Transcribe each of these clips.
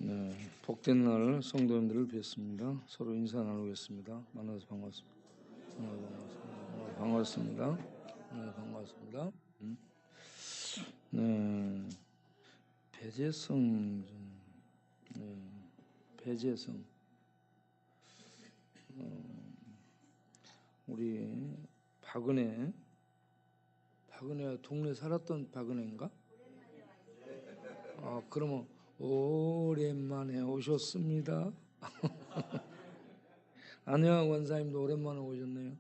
네, 복된 날 성도님들을 뵙습니다. 서로 인사 나누겠습니다. 만나서 반갑습니다. 반갑습니다. 네, 반갑습니다. 네, 배재성, 네, 배재성, 우리 박은혜 동네 살았던 박은혜인가? 그러면 오랜만에 오셨습니다. 안녕 원사님도 오랜만에 오셨네요.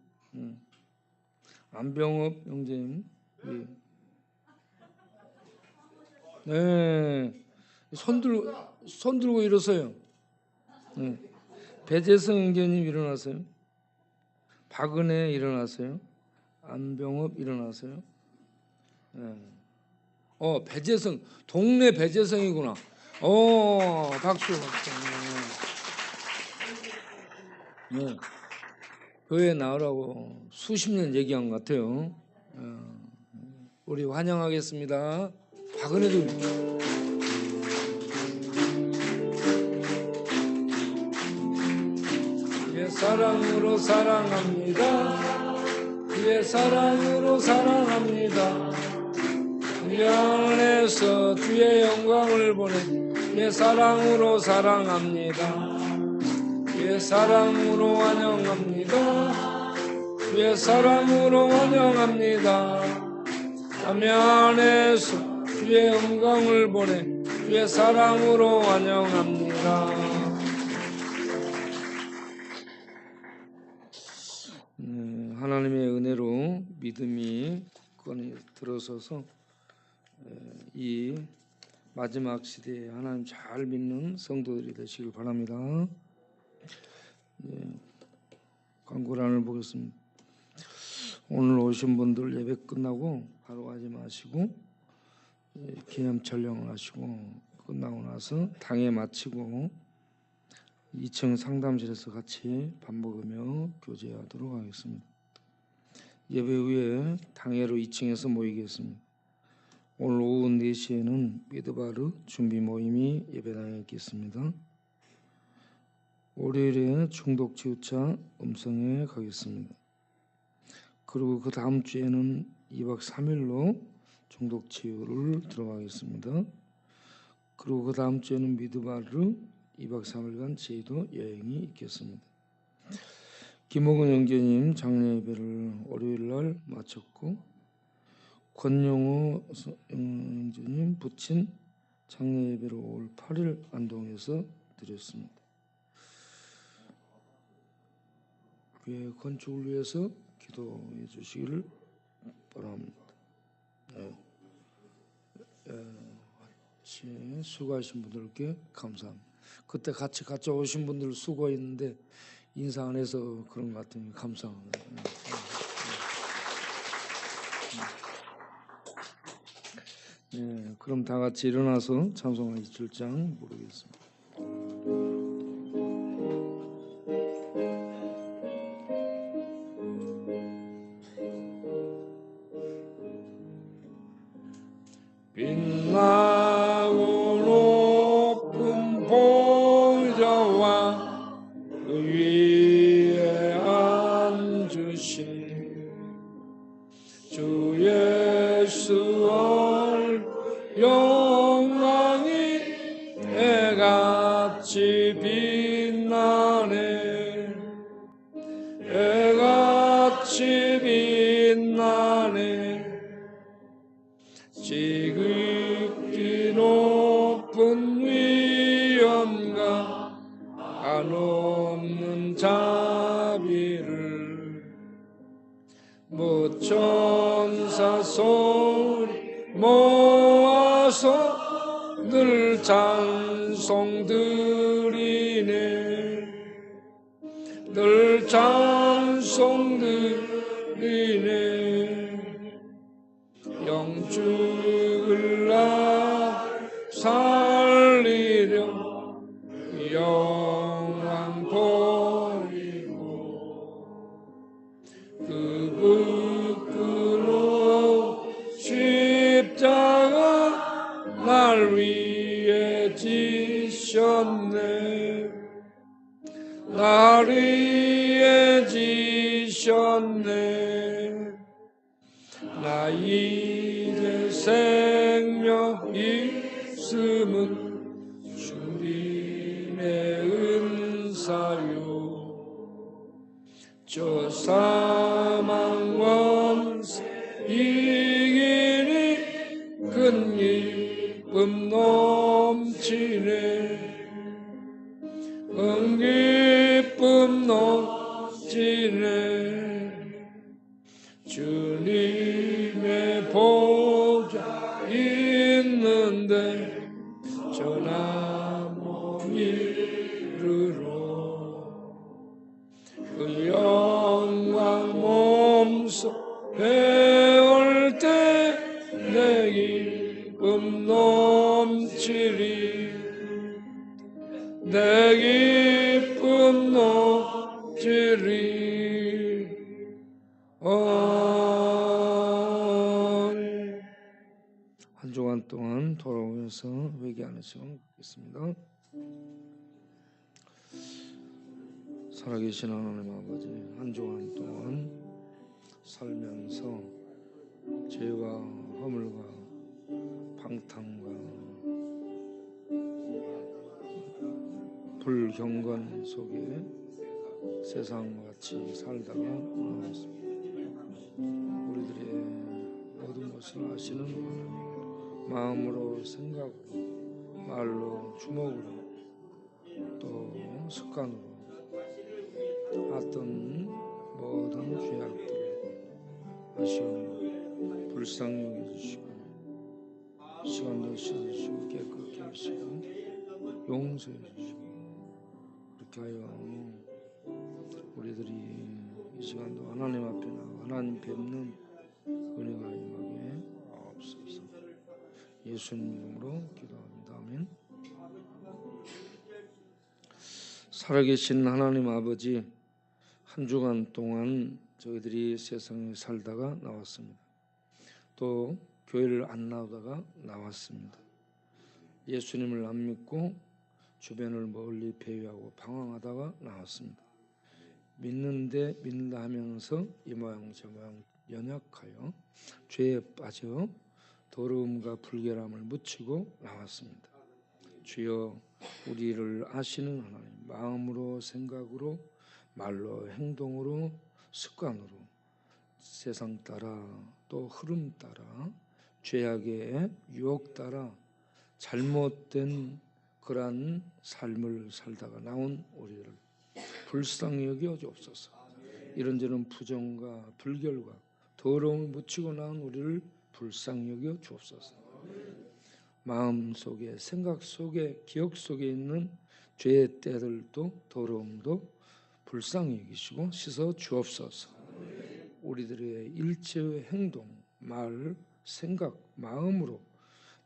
안병업 형제님, 네, 손 들고 일어서요. 네. 배재성 형제님 일어나세요. 박은혜 일어나세요. 안병업 일어나세요. 네. 배재성, 동네 배재성이구나. 박수. 네. 교회 나오라고 수십 년 얘기한 것 같아요. 우리 환영하겠습니다. 박은혜도. 주의 사랑으로 사랑합니다. 주의 사랑으로 사랑합니다. 주의 안에서 주의 영광을 보내 주의 사랑으로 사랑합니다. 주의 사랑으로 환영합니다. 주의 사랑으로 환영합니다. 남의 안에서 주의 영광을 보내 주의 사랑으로 환영합니다. 하나님의 은혜로 믿음이 굳건히 들어서서 이 마지막 시대에 하나님 잘 믿는 성도들이 되시길 바랍니다. 광고란을 보겠습니다. 오늘 오신 분들 예배 끝나고 바로 가지 마시고 기념 촬영을 하시고 끝나고 나서 당에 마치고 2층 상담실에서 같이 밥 먹으며 교제하도록 하겠습니다. 예배 후에 당회로 2층에서 모이겠습니다. 오늘 오후 4시에는 미드바르 준비 모임이 예배당에 있겠습니다. 월요일에 중독치유차 음성에 가겠습니다. 그리고 그 다음 주에는 2박 3일로 중독치유를 들어가겠습니다. 그리고 그 다음 주에는 미드바르 2박 3일간 제주도 여행이 있겠습니다. 김호근 형제님 장례 예배를 월요일날 마쳤고 권영호 형제님 부친 장례 예배를 5월 8일 안동에서 드렸습니다. 교회 건축을 위해서 기도해 주시기를 바랍니다. 같이 수고하신 분들께 감사합니다. 그때 같이 오신 분들 수고했는데 인사 안 해서 그런 것 같으니 감사합니다. 그럼 다 같이 일어나서 찬송가 27장 부르겠습니다. 빛나고 높은 보좌와 그 위에 앉으신 주 예수 영광이 해같이 빛나네. 해같이 빛나네. 지극히 높은 위엄과 한없는 자비를 무천사 소리 모아서 늘 찬송 드리네. 늘 찬송 드리네. 영죽을 나 살리려 영광 버리고 그 부끄러운 십자가 날 위해 지 지셨네 날 위해 지셨네 나 이제 생명 있음은 주님의 은사요 저 사망 원수 이기니 큰 기쁨 넘치네 기쁨 넘치네 주님의 보좌 있는데 전하모 이르러 그 영광 몸소 배울 때 내 기쁨 넘치리 내 기쁨 넘치리 한 주간 동안 돌아오면서 회개하는 시간 갖겠습니다. 살아계신 하나님 아버지 한 주간 동안 살면서 죄와 허물과 방탕과 불경건 속에 세상과 같이 살다가 나왔습니다. 우리들의 모든 것을 아시는 하나님 마음으로 생각으로 말로 주먹으로 또 습관으로 어떤 모든 죄악들을 하시오 불쌍히 여겨주시고 시간도 씻어주시고 깨끗게 하시고 용서해 주시고 그렇게 하여 우리들이 이 시간도 하나님 앞에 나가 하나님 뵙는 은혜가 임하게 없소서. 예수님 이름으로 기도합니다. 아멘. 살아계신 하나님 아버지 한 주간 동안 저희들이 세상에 살다가 나왔습니다. 또 교회를 안 나오다가 나왔습니다. 예수님을 안 믿고 주변을 멀리 배회하고 방황하다가 나왔습니다. 믿는데 믿는다 하면서 이 모양 저 모양 연약하여 죄에 빠져 더러움과 불결함을 묻히고 나왔습니다. 주여 우리를 아시는 하나님 마음으로 생각으로 말로 행동으로 습관으로 세상 따라 또 흐름 따라 죄악의 유혹 따라 잘못된 그러한 삶을 살다가 나온 우리를 불쌍히 여겨 주옵소서. 이런저런 부정과 불결과 더러움을 묻히고 나온 우리를 불쌍히 여겨 주옵소서. 마음 속에 생각 속에 기억 속에 있는 죄의 때들도 더러움도 불쌍히 여기시고 씻어 주옵소서. 우리들의 일체의 행동, 말, 생각, 마음으로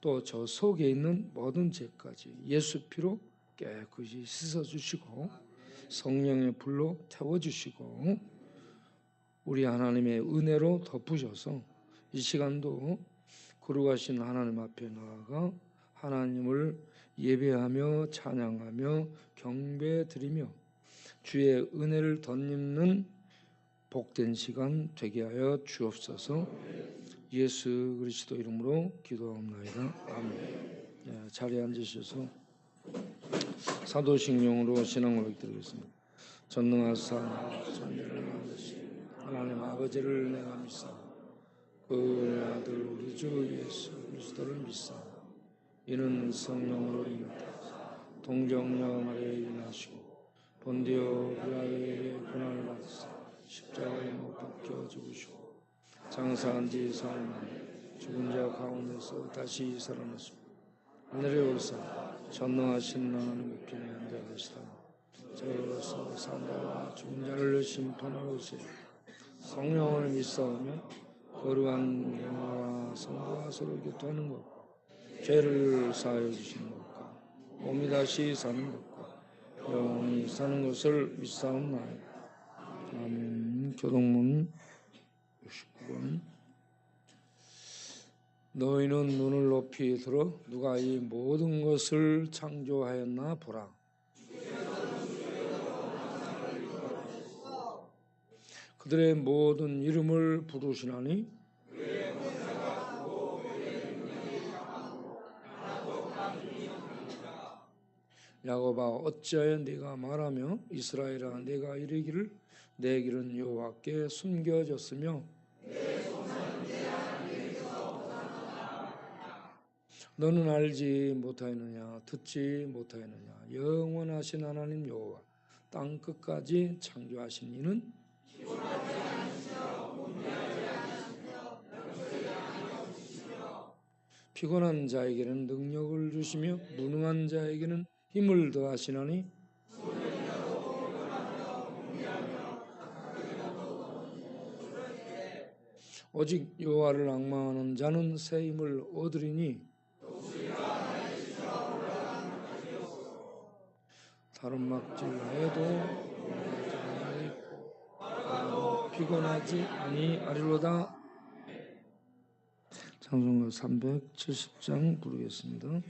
또 저 속에 있는 모든 죄까지 예수 피로 깨끗이 씻어주시고 성령의 불로 태워주시고 우리 하나님의 은혜로 덮으셔서 이 시간도 거룩하신 하나님 앞에 나아가 하나님을 예배하며 찬양하며 경배드리며 주의 은혜를 덧입는 복된 시간 되게 하여 주옵소서. 예수 그리스도 이름으로 기도하옵나이다. 아멘. 자리에 앉으셔서 사도신경으로 신앙 고백 드리겠습니다. 전능하사 전지를 만드신 하나님 아버지를 내가 믿사 그 아들 우리 주 예수 그리스도를 믿사 이는 성령으로 인하여 동정녀 마리아에 인하시고 본디오 빌라도에게 고난을 받으사 십자가에 못 박혀 죽으시고 장사한 지 사흘 만에 죽은 자 가운데서 다시 살아나시고 하늘에 오르사 전능하신 하나님의 편에 앉아계시다. 저로서 산자와 죽은 자를 심판하러 오세요. 성령을 믿사오며 거룩한 영화와 성도와 서로 교통하는 것과 죄를 사하여 주시는 것과 몸이 다시 사는 것과 영원히 사는 것을 믿사옵나이다. 아멘. 교동문 69번 너희는 눈을 높이 들어 누가 이 모든 것을 창조하였나 보라. 그들의 모든 이름을 부르시나니 야곱아 어찌하여 네가 말하며 이스라엘아 네가 이르기를 내 길은 여호와께 숨겨졌으며 너는 알지 못하였느냐 듣지 못하였느냐 영원하신 하나님 여호와 땅 끝까지 창조하신 이는 피곤한 자에게는 능력을 주시며 무능한 자에게는 힘을 더하시나니 오직 여호와를 앙망하는 자는 새 힘을 얻으리니 다른 막질해도 피곤하지 아니하리로다. 찬송가 370장 부르겠습니다.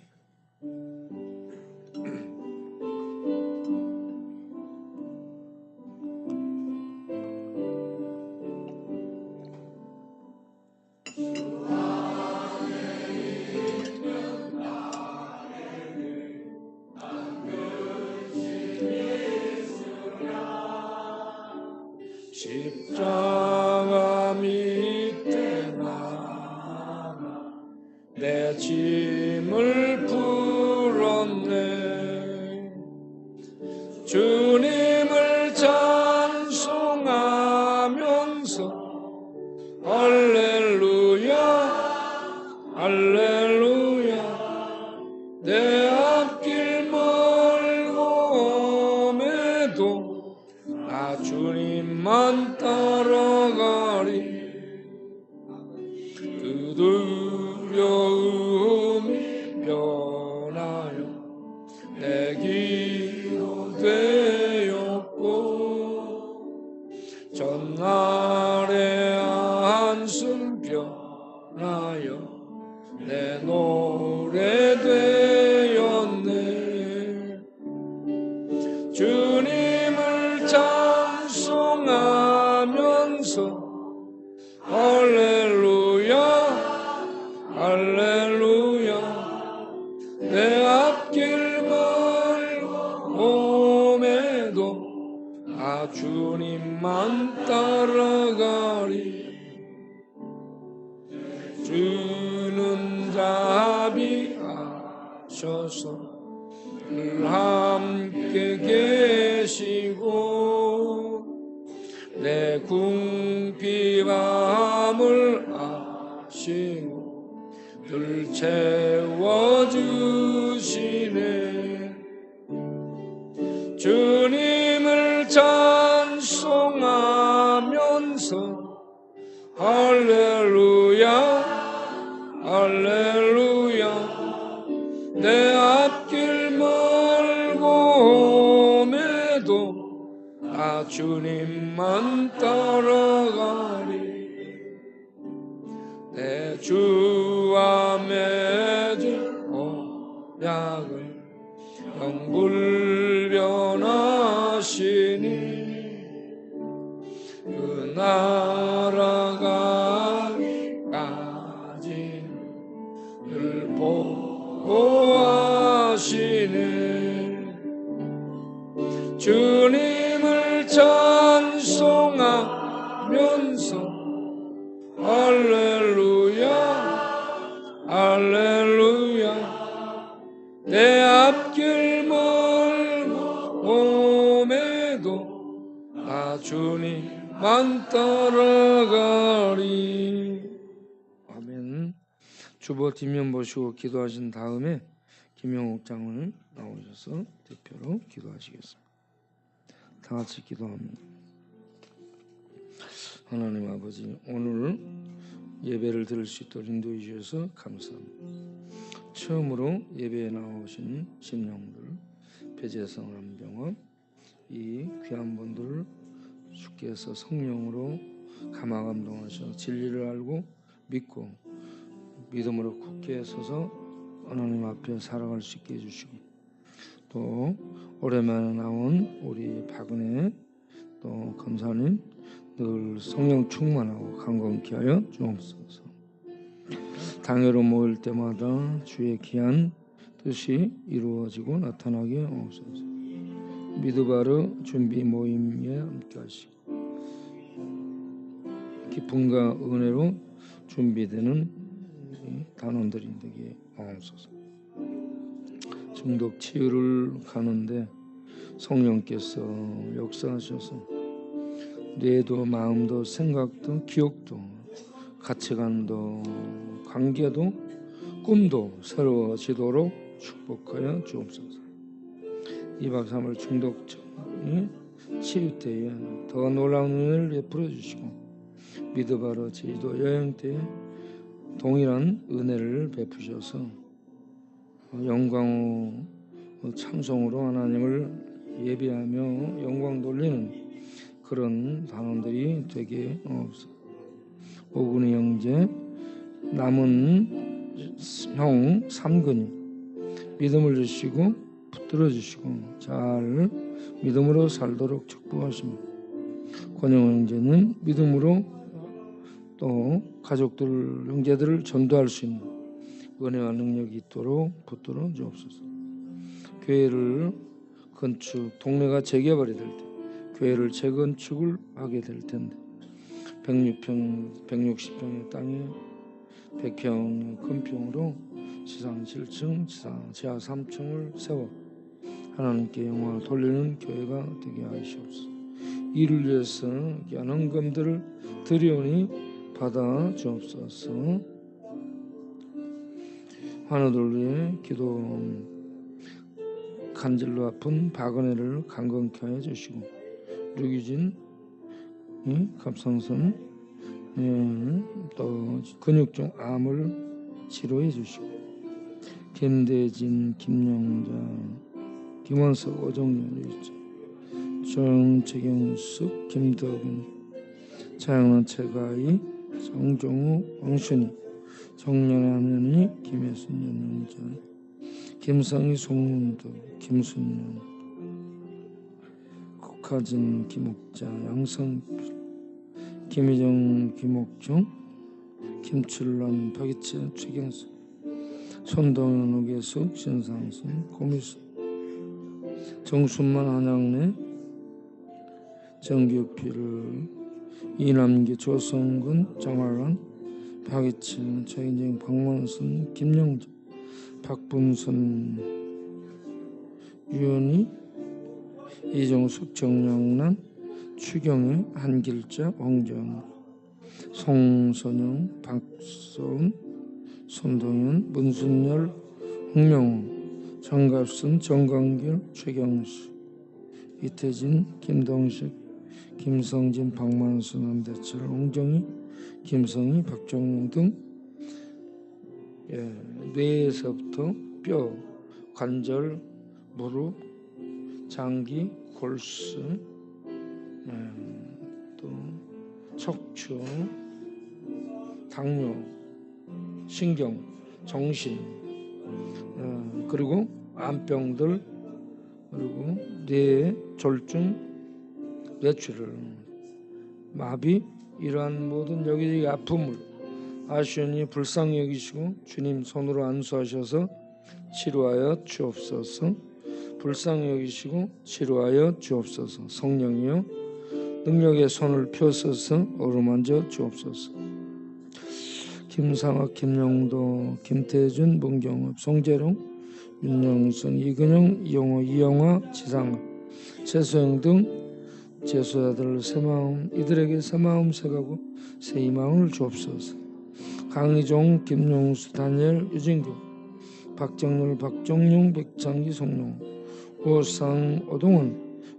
십자가 밑에 나가 내 짐을 풀었네. 주님을 찬송하면서 할렐루야 할렐루야 내 앞길 멀고 험해도 나 주님만 따라가리. 그 두려움이 변하여 내 기도 되었고 전날의 한숨 변하여 내 노래 되었네. 주님을 찬송하면서 할렐루야 할렐루야 내 앞길 멀고 험해도 나 주님만 따라가리. 주는 자비하셔서 늘 함께 계시고 내 궁핍함을 아시고 늘 채워주시네. 주님을 찬송하면서 할렐루야 할렐루야 내 앞길 멀고 험해도 나 주님만 따라가리. 내 주와 맺은 언약을 영불변하시니 그 나라 가기까지 늘 보호하시네. 주님을 찬송하면서 할렐루야 할렐루야 내 앞길 멀고 험해도 나 주님만 따라가리. 아멘. 주보 뒷면 보시고 기도하신 다음에 김영옥 장로님 나오셔서 대표로 기도하시겠습니다. 다 같이 기도합니다. 하나님 아버지, 오늘 예배를 들을 수 있도록 인도해 주셔서 감사합니다. 처음으로 예배에 나오신 신령들, 배재성 안병원, 이 귀한 분들 주께서 성령으로 감화 감동하셔 진리를 알고 믿고 믿음으로 굳게 서서 하나님 앞에 살아갈 수 있게 해주시고, 또 오랜만에 나온 우리 박은혜 또 검사님 늘 성령 충만하고 강건케 하여 주옵소서. 당회로 모일 때마다 주의 귀한 뜻이 이루어지고 나타나게 하옵소서. 미드바르 준비 모임에 함께 하시고 기쁨과 은혜로 준비되는 단원들이 되게 하옵소서. 중독 치유를 가는데 성령께서 역사하셔서 뇌도 마음도 생각도 기억도 가치관도 관계도 꿈도 새로워지도록 축복하여 주옵소서. 2박 3일 중독증이 치유 때에 더 놀라운 은혜를 베풀어 주시고, 미드바르 제주도 여행 때에 동일한 은혜를 베푸셔서 영광 찬송으로 하나님을 예배하며 영광 돌리는 그런 단원들이 되게 없어. 오근이 형제 남은 형 3근이 믿음을 주시고 붙들어 주시고 잘 믿음으로 살도록 축복하십니다. 권영 형제는 믿음으로 또 가족들 형제들을 전도할 수 있는 은혜와 능력이 있도록 붙들어 주옵소서. 교회를 건축 동네가 재개발이 될 때 교회를 재건축을 하게 될 텐데 160평의 땅에 100평의 금평으로 지상 7층, 지하 3층을 세워 하나님께 영광을 돌리는 교회가 되게 하시옵소서. 이를 위해서 귀한 헌금들을 드리오니 받아 주옵소서. 환우들 위해 기도 간질로 아픈 박은혜를 강건케 하여 주시고, 류기진 갑상선 또 근육종 암을 치료해 주시고, 김대진, 김영자, 김원석, 오정연, 정채경숙, 김덕은, 차영원, 최가희, 정종우, 왕순이, 정년의 하면이, 김혜순, 연영전, 김성희, 송문도, 김순년, 국하진, 김옥자, 양성필, 김희정, 김옥중, 김출란, 박이채, 최경수, 손동현, 우계숙, 신상순, 고미수, 정순만, 한양래, 정규필, 이남기, 조성근, 정활란, 박이채, 최인정, 박만순, 김영재, 박분선, 유연희, 이정숙, 정영란, 추경혜, 한길자, 왕정, 송선영, 박소은, 손동현, 문순열, 홍명호, 정갑순, 정광길, 최경수, 이태진, 김동식, 김성진, 박만순, 한대철, 홍정희, 김성희, 박정용 등 뇌에서부터 뼈, 관절, 무릎, 장기, 골수, 또 척추, 당뇨, 신경, 정신, 그리고 암병들, 그리고 뇌 졸중, 뇌출혈, 마비, 이러한 모든 여기저기 아픔을 아시오니 불쌍히 여기시고 주님 손으로 안수하셔서 치료하여 주옵소서. 불쌍히 여기시고 치료하여 주옵소서. 성령이여 능력의 손을 펴서서 어루만져 주옵소서. 김상학, 김영도, 김태준, 문경업, 송재룡, 윤영순, 이근영, 이용호, 이영화, 지상학, 최소영 등 제수아들 새마음 이들에게 새마음 새가고 새 희망을 주옵소서. 강희종, 김용수, 다니엘, 유진규, 박정률, 박종용, 백창기, 송용, 오상, 오동원,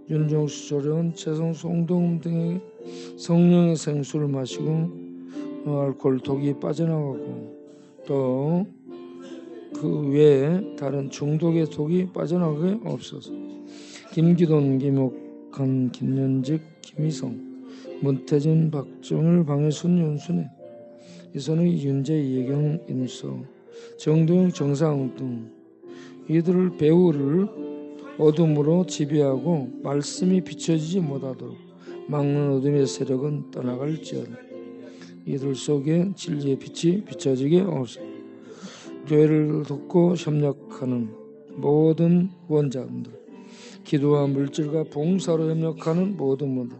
윤종수, 조련, 최성수, 홍동음 등에게 성령의 생수를 마시고 알코올 독이 빠져나가고 또 그 외에 다른 중독의 독이 빠져나가게 없어서. 김기돈, 김옥한, 김연직, 김희성, 문태진, 박정일, 방혜순, 윤순혜, 이선우, 윤재, 이혜경, 인서, 정도영, 정상훈 등 이들을 배우를 어둠으로 지배하고 말씀이 비춰지지 못하도록 막는 어둠의 세력은 떠나갈지어다. 이들 속에 진리의 빛이 비춰지게 없어 교회를 돕고 협력하는 모든 후원자분들, 기도와 물질과 봉사로 협력하는 모든 분들,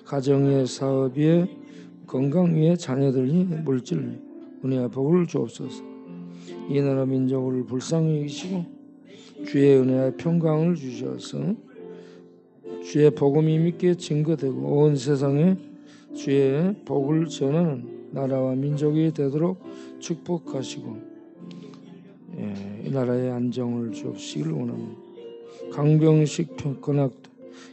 가정의 사업에 건강 위에 자녀들이 물질 은혜와 복을 주옵소서. 이 나라 민족을 불쌍히 여기시고 주의 은혜와 평강을 주셔서 주의 복음이 믿게 증거되고 온 세상에 주의 복을 전하는 나라와 민족이 되도록 축복하시고 이 나라의 안정을 주옵시길 원합니다. 강병식, 권학도,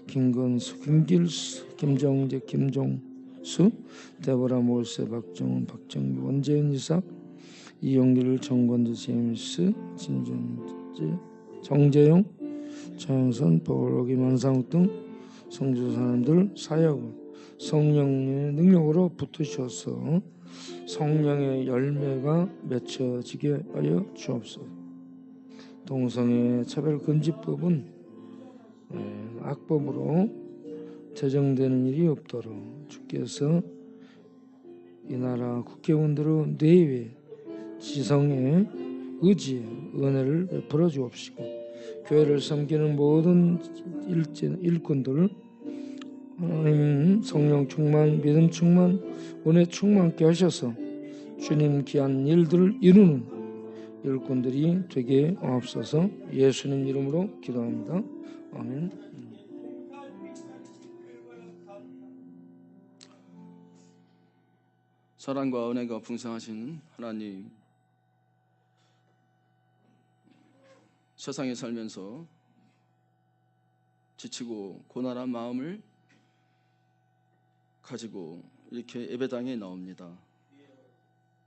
김건수, 김길수, 김정재, 김종수, 데보라, 모세, 박정훈, 박정규, 원재현 이사, 이용길, 정권주, 제임스, 진준재, 정재용, 차영선, 보록이, 만상욱 등 성주 사람들 사역을 성령의 능력으로 붙으셔서 성령의 열매가 맺혀지게 하여 주옵소서. 동성애 차별금지법은 악법으로 제정되는 일이 없도록 주께서 이 나라 국회의원들의 내외 지성의 의지에 은혜를 베풀어 주옵시고 교회를 섬기는 모든 일꾼들 하나님 성령 충만, 믿음 충만, 은혜 충만케 하셔서 주님 귀한 일들을 이루는 일꾼들이 되게 하옵소서. 예수님 이름으로 기도합니다. 아멘. 사랑과 은혜가 풍성하신 하나님, 세상에 살면서 지치고 고난한 마음을 가지고 이렇게 예배당에 나옵니다.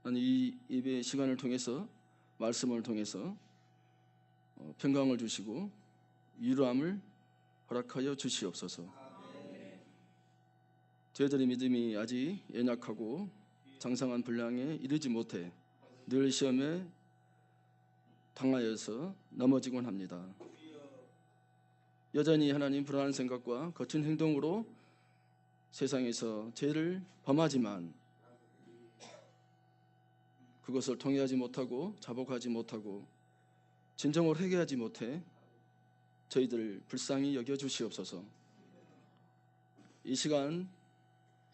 이 예배 시간을 통해서 말씀을 통해서 평강을 주시고 위로함을 허락하여 주시옵소서. 저희들의 믿음이 아직 연약하고 장성한 분량에 이르지 못해 늘 시험에 당하여서 넘어지곤 합니다. 여전히 하나님 불안한 생각과 거친 행동으로 세상에서 죄를 범하지만 그것을 통회하지 못하고 자복하지 못하고 진정으로 회개하지 못해 저희들 불쌍히 여겨주시옵소서. 이 시간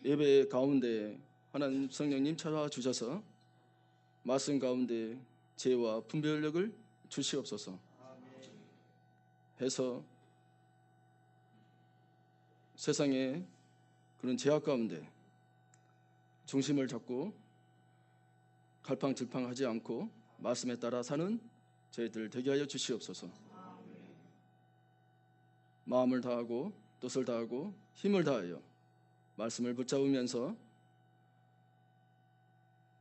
예배 가운데 하나님 성령님 찾아와 주셔서 말씀 가운데 지혜와 분별력을 주시옵소서 해서 세상의 그런 제약 가운데 중심을 잡고 갈팡질팡하지 않고 말씀에 따라 사는 저희들 되게 하여 주시옵소서. 마음을 다하고 뜻을 다하고 힘을 다하여 말씀을 붙잡으면서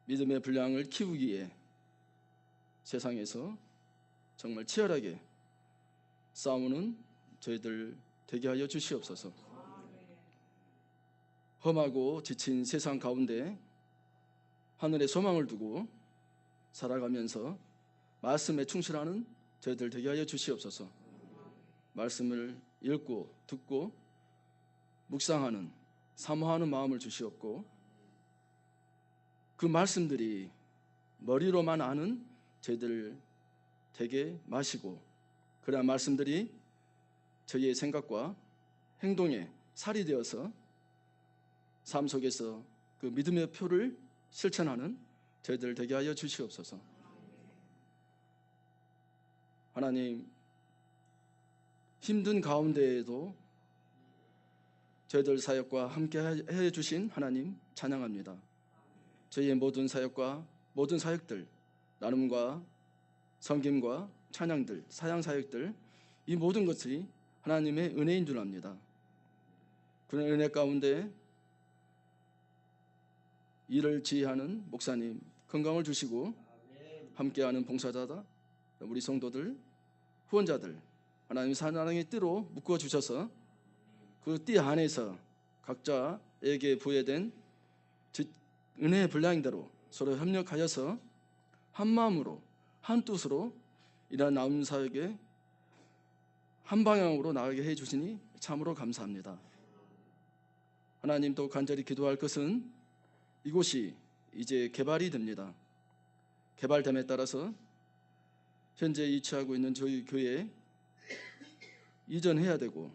믿음의 분량을 키우기에 세상에서 정말 치열하게 싸우는 저희들 되게 하여 주시옵소서. 험하고 지친 세상 가운데 하늘에 소망을 두고 살아가면서 말씀에 충실하는 저희들 되게 하여 주시옵소서. 말씀을 읽고 듣고 묵상하는 사모하는 마음을 주시옵고 그 말씀들이 머리로만 아는 저희들 되게 마시고 그래야 말씀들이 저희의 생각과 행동에 살이 되어서 삶 속에서 그 믿음의 표를 실천하는 저희들 되게 하여 주시옵소서. 하나님, 힘든 가운데에도 저희들 사역과 함께 해주신 하나님 찬양합니다. 저희의 모든 사역과 모든 사역들, 나눔과 섬김과 찬양들, 사양 사역들, 이 모든 것이 하나님의 은혜인 줄 압니다. 그런 은혜 가운데 일을 지휘하는 목사님 건강을 주시고 함께하는 봉사자다 우리 성도들 후원자들 하나님 사랑의 띠로 묶어 주셔서 그 띠 안에서 각자에게 부여된 은혜의 분량대로 서로 협력하여서 한 마음으로 한 뜻으로 이러한 나눔 사역에 한 방향으로 나가게 해주시니 참으로 감사합니다. 하나님, 또 간절히 기도할 것은 이곳이 이제 개발이 됩니다. 개발됨에 따라서 현재 위치하고 있는 저희 교회에 이전해야 되고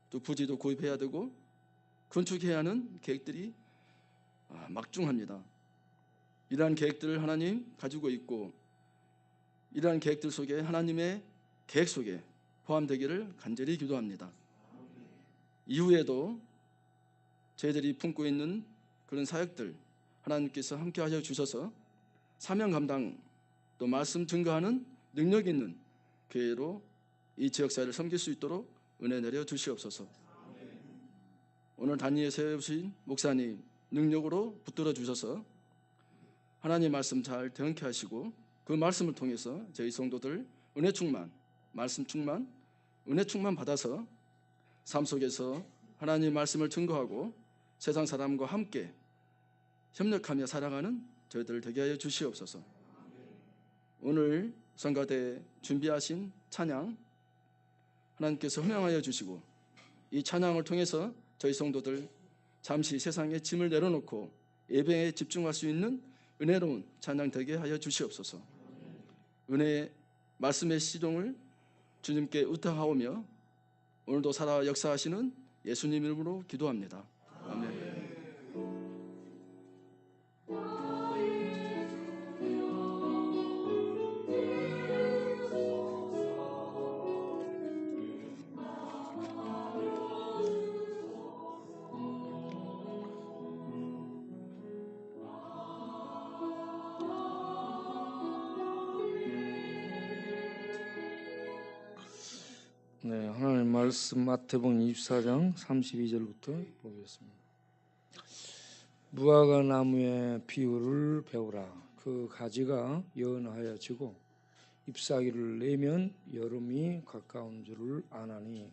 또 부지도 구입해야 되고 건축해야 하는 계획들이 막중합니다. 이러한 계획들을 하나님 가지고 있고 이러한 계획들 속에 하나님의 계획 속에 포함되기를 간절히 기도합니다. 이후에도 저희들이 품고 있는 그런 사역들 하나님께서 함께 하셔 주셔서 사명 감당 또 말씀 증거하는 능력 있는 교회로 이 지역사회를 섬길 수 있도록 은혜 내려 주시옵소서. 오늘 단위에 세우신 목사님 능력으로 붙들어 주셔서 하나님 말씀 잘 대응케 하시고 그 말씀을 통해서 저희 성도들 은혜 충만, 말씀 충만, 은혜 충만 받아서 삶 속에서 하나님 말씀을 증거하고 세상 사람과 함께 협력하며 살아가는 저희들 되게 하여 주시옵소서. 오늘 성가대 준비하신 찬양 하나님께서 허명하여 주시고 이 찬양을 통해서 저희 성도들 잠시 세상의 짐을 내려놓고 예배에 집중할 수 있는 은혜로운 찬양 되게 하여 주시옵소서. 은혜의 말씀의 시동을 주님께 의탁하오며 오늘도 살아 역사하시는 예수님 이름으로 기도합니다. 아멘. 네, 하나님 말씀 마태복음 24장 32절부터 보겠습니다. 무화과 나무의 비유를 배우라. 그 가지가 연하여 지고 잎사귀를 내면 여름이 가까운 줄을 아나니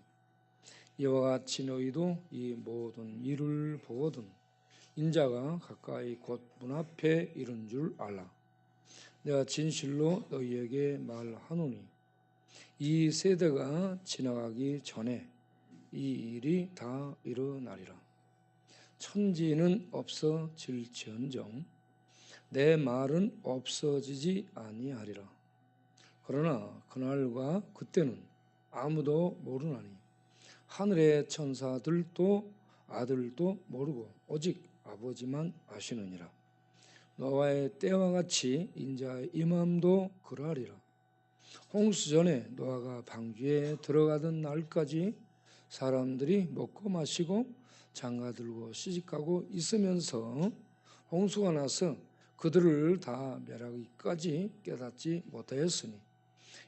이와 같이 너희도 이 모든 일을 보거든 인자가 가까이 곧 문 앞에 이른 줄 알라. 내가 진실로 너희에게 말하노니 이 세대가 지나가기 전에 이 일이 다 일어나리라. 천지는 없어질지언정 내 말은 없어지지 아니하리라. 그러나 그날과 그때는 아무도 모르나니 하늘의 천사들도 아들도 모르고 오직 아버지만 아시느니라. 노아의 때와 같이 인자의 임함도 그러하리라. 홍수전에 노아가 방주에 들어가던 날까지 사람들이 먹고 마시고 장가들고 시집가고 있으면서 홍수가 나서 그들을 다 멸하기까지 깨닫지 못하였으니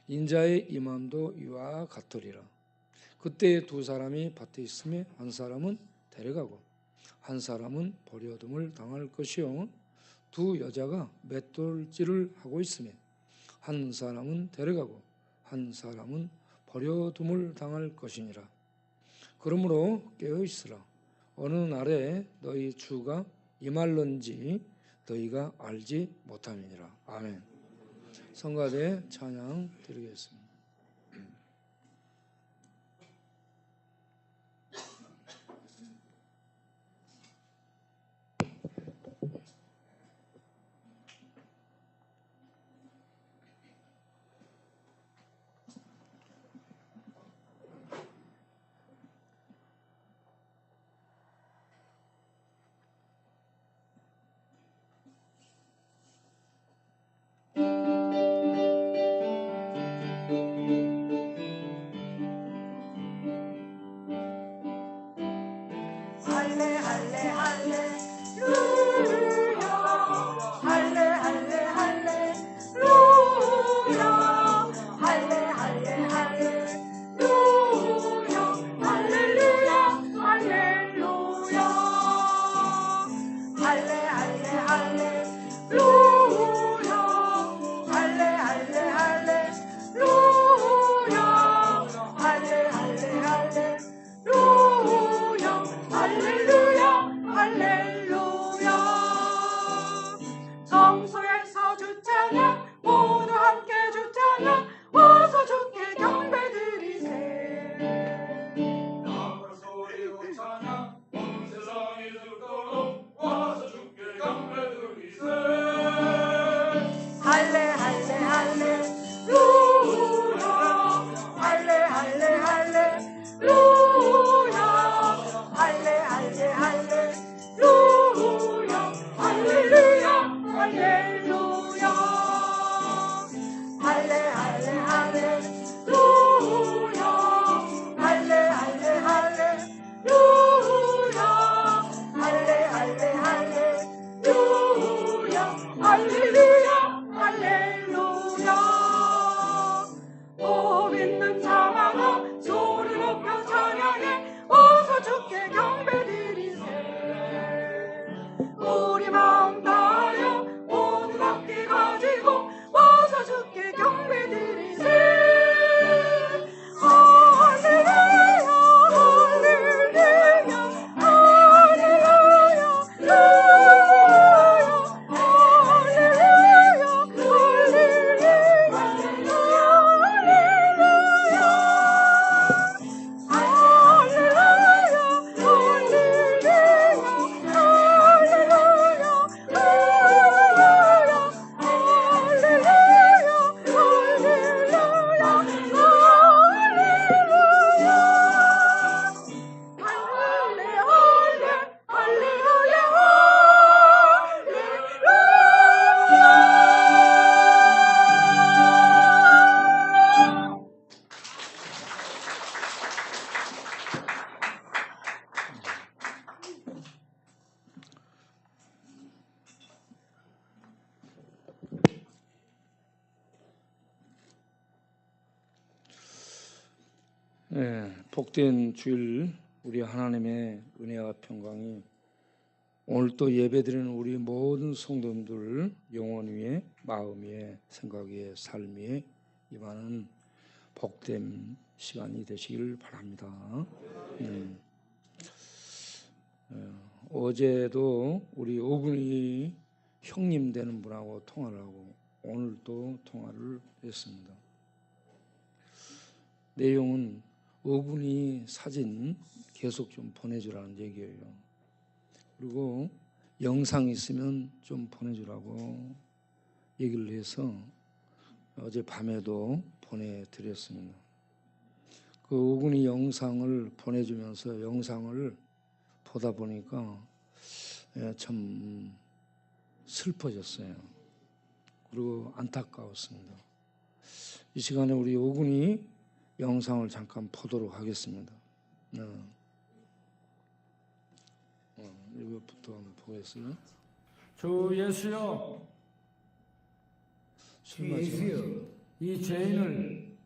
인자의 임함도 이와 같으리라. 그때 두 사람이 밭에 있음에 한 사람은 데려가고 한 사람은 버려둠을 당할 것이요 두 여자가 맷돌질을 하고 있음에 한 사람은 데려가고 한 사람은 버려둠을 당할 것이니라. 그러므로 깨어있으라. 어느 날에 너희 주가 임할런지 너희가 알지 못함이니라. 아멘. 성가대 찬양 드리겠습니다. 복된 주일 우리 하나님의 은혜와 평강이 오늘 또 예배드리는 우리 모든 성도님들 영혼 위에 마음 위에 생각 위에 삶 위에 임하는 복된 시간이 되시길 바랍니다. 어제도 우리 오군이 형님 되는 분하고 통화를 하고 오늘도 통화를 했습니다. 내용은 어군이 사진 계속 좀 보내주라는 얘기예요. 그리고 영상 있으면 좀 보내주라고 얘기를 해서 어제 밤에도 보내드렸습니다. 그 어군이 영상을 보내주면서 영상을 보다 보니까 참 슬퍼졌어요. 그리고 안타까웠습니다. 이 시간에 우리 어군이 영상을 잠깐 보도록 하겠습니다. 이것부터 한번 보겠어요. 주 예수여, 술 마시고 이 죄인을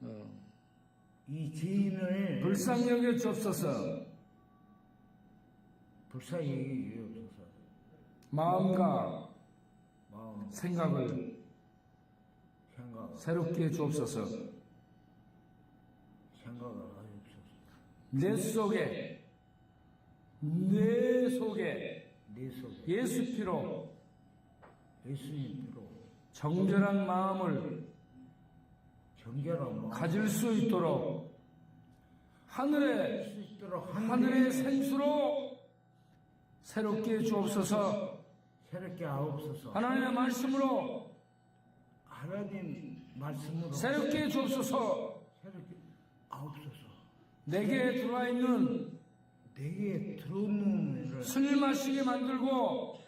불쌍히 여겨 주옵소서. 불쌍히 여기옵소서. 마음과 마음 생각을 생각 새롭게 주옵소서. 생각을 하옵소서. 내 속에 내 속에 예수 피로 예수님 피로 정결한 마음을 정결한 마음 가질 수 있도록 하늘의 수 있도록 하늘의 생수로 새롭게 주옵소서. 새롭게 하옵소서. 하나님의 말씀으로 하나님 말씀으로 새롭게 주옵소서. 새롭게 하옵소서. 내게 들어와 있는 내게 들어오는 일을 술 마시게 만들고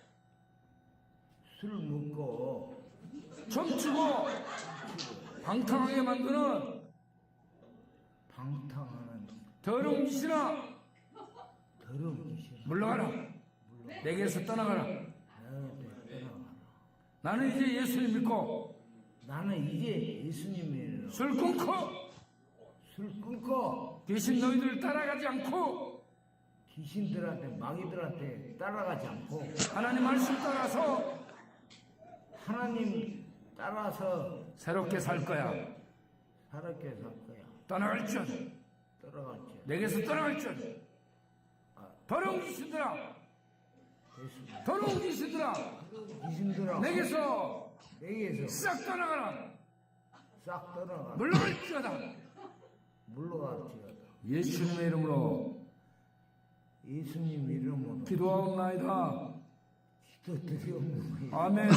술 먹고 춤추고 방탕하게 만드는 방탕하는 더러운 짓이나 더러운 짓을 물러가라. 내게서 떠나가라. 떠나가라. 나는 이제 예수를 믿고 나는 이제 예수님의 술 끊고 술 끊고 귀신 너희들 따라가지 않고 귀신들한테 마귀들한테 따라가지 않고 하나님 말씀 따라서 하나님 따라서 새롭게 살 거야. 살게 살 거야. 떠나갈 줄 따라갔지. 내게서 떠나갈 줄 더러운 귀신들아, 됐습니다. 더러운 귀신들아, 귀신들아 내게서 내게서 싹 떠나가라. 싹 떠나가 물러갈지어다. 물러갈지어다. 예수님의 이름으로 예수님 이름으로 기도하옵나이다. 기도 드리옵나이다. 아멘.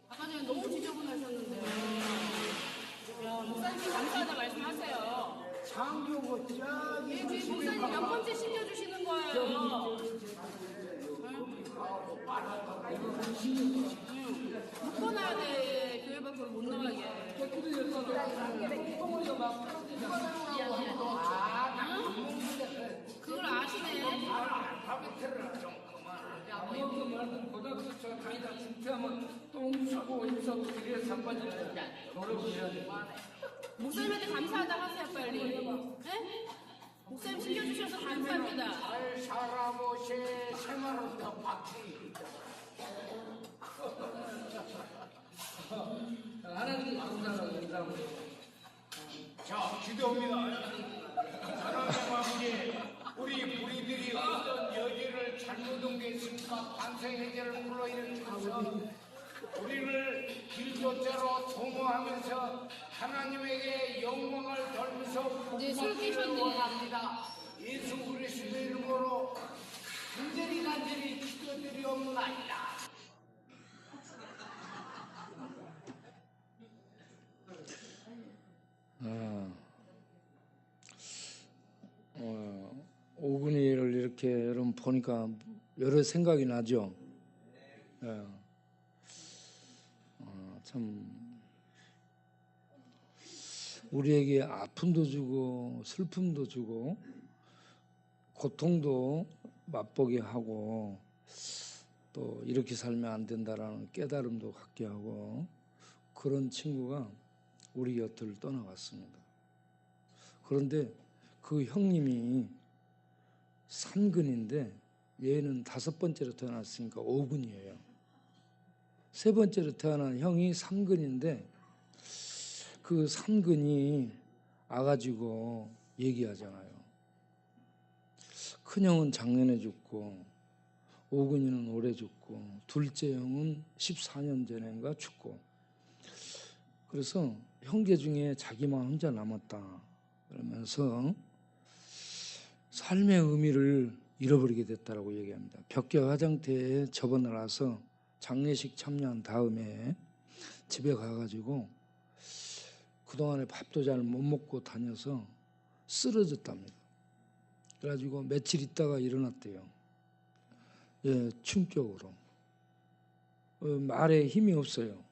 아까 전에 너무 지저분하셨는데요. 야, 목사님 감사하다 말씀하세요. 창조고 저기 예, 저희 목사님 몇 번째 시켜주시는 거예요. 묶어놔야 돼. 교회 나는 고등학교 다니다 중퇴하면 똥 싸고 힘싸고 그래야 자빠지는 노력을 해야 돼. 목사님한테 감사하다 하세요 빨리. 네? 목사님 챙겨주셔서 감사합니다. 잘 살아보시 생활은 더 박히. 하나님 감사하고 인사하고. 자, 기도합니다. 하나님 아버지, 우리 무리들이 어떤 여지를 잘못 옮겼으니까 반성회개를 불러일으켜서 우리를 길조자로 도모하면서 하나님에게 영광을 돌면서 이제 술 깨셨네. 원합니다. 예수 그리스도의 이름으로 간절히 기도드리옵나이다. 오근이를 이렇게 여러분 보니까 여러 생각이 나죠. 예. 참 우리에게 아픔도 주고 슬픔도 주고 고통도 맛보게 하고 또 이렇게 살면 안 된다라는 깨달음도 갖게 하고 그런 친구가 우리 곁을 떠나갔습니다. 그런데 그 형님이 3근인데 얘는 5번째로 태어났으니까 5근이에요. 3번째로 태어난 형이 3근인데 그 3근이 아가지고 얘기하잖아요. 큰형은 작년에 죽고 5근이는 올해 죽고 둘째 형은 14년 전인가 죽고 그래서 형제 중에 자기만 혼자 남았다 그러면서 삶의 의미를 잃어버리게 됐다라고 얘기합니다. 벽계 화장터에 접어나가서 장례식 참여한 다음에 집에 가가지고 그동안에 밥도 잘 못 먹고 다녀서 쓰러졌답니다. 그래가지고 며칠 있다가 일어났대요. 예, 충격으로. 말에 힘이 없어요.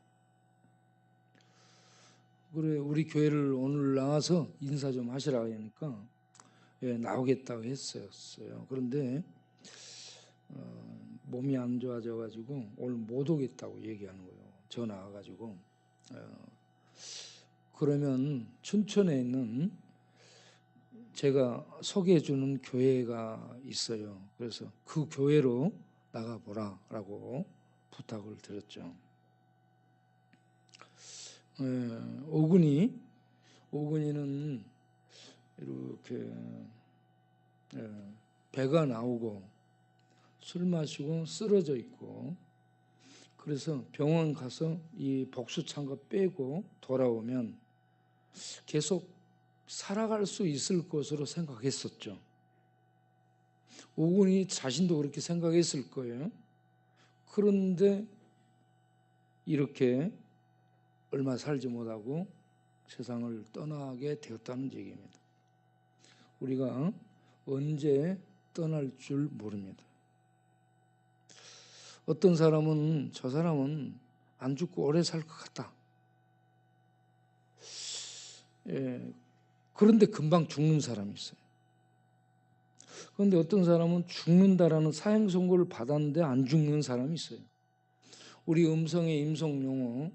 그래 우리 교회를 오늘 나와서 인사 좀 하시라고 하니까 예, 나오겠다고 했었어요. 그런데 몸이 안 좋아져가지고 오늘 못 오겠다고 얘기하는 거예요. 전화 와가지고 그러면 춘천에 있는 제가 소개해주는 교회가 있어요. 그래서 그 교회로 나가보라라고 부탁을 드렸죠. 오근이는 이렇게 배가 나오고 술 마시고 쓰러져 있고 그래서 병원 가서 이 복수창고 빼고 돌아오면 계속 살아갈 수 있을 것으로 생각했었죠. 오근이 자신도 그렇게 생각했을 거예요. 그런데 이렇게 얼마 살지 못하고 세상을 떠나게 되었다는 얘기입니다. 우리가 언제 떠날 줄 모릅니다. 어떤 사람은 저 사람은 안 죽고 오래 살 것 같다. 예, 그런데 금방 죽는 사람이 있어요. 그런데 어떤 사람은 죽는다라는 사형 선고를 받았는데 안 죽는 사람이 있어요. 우리 음성의 임성용어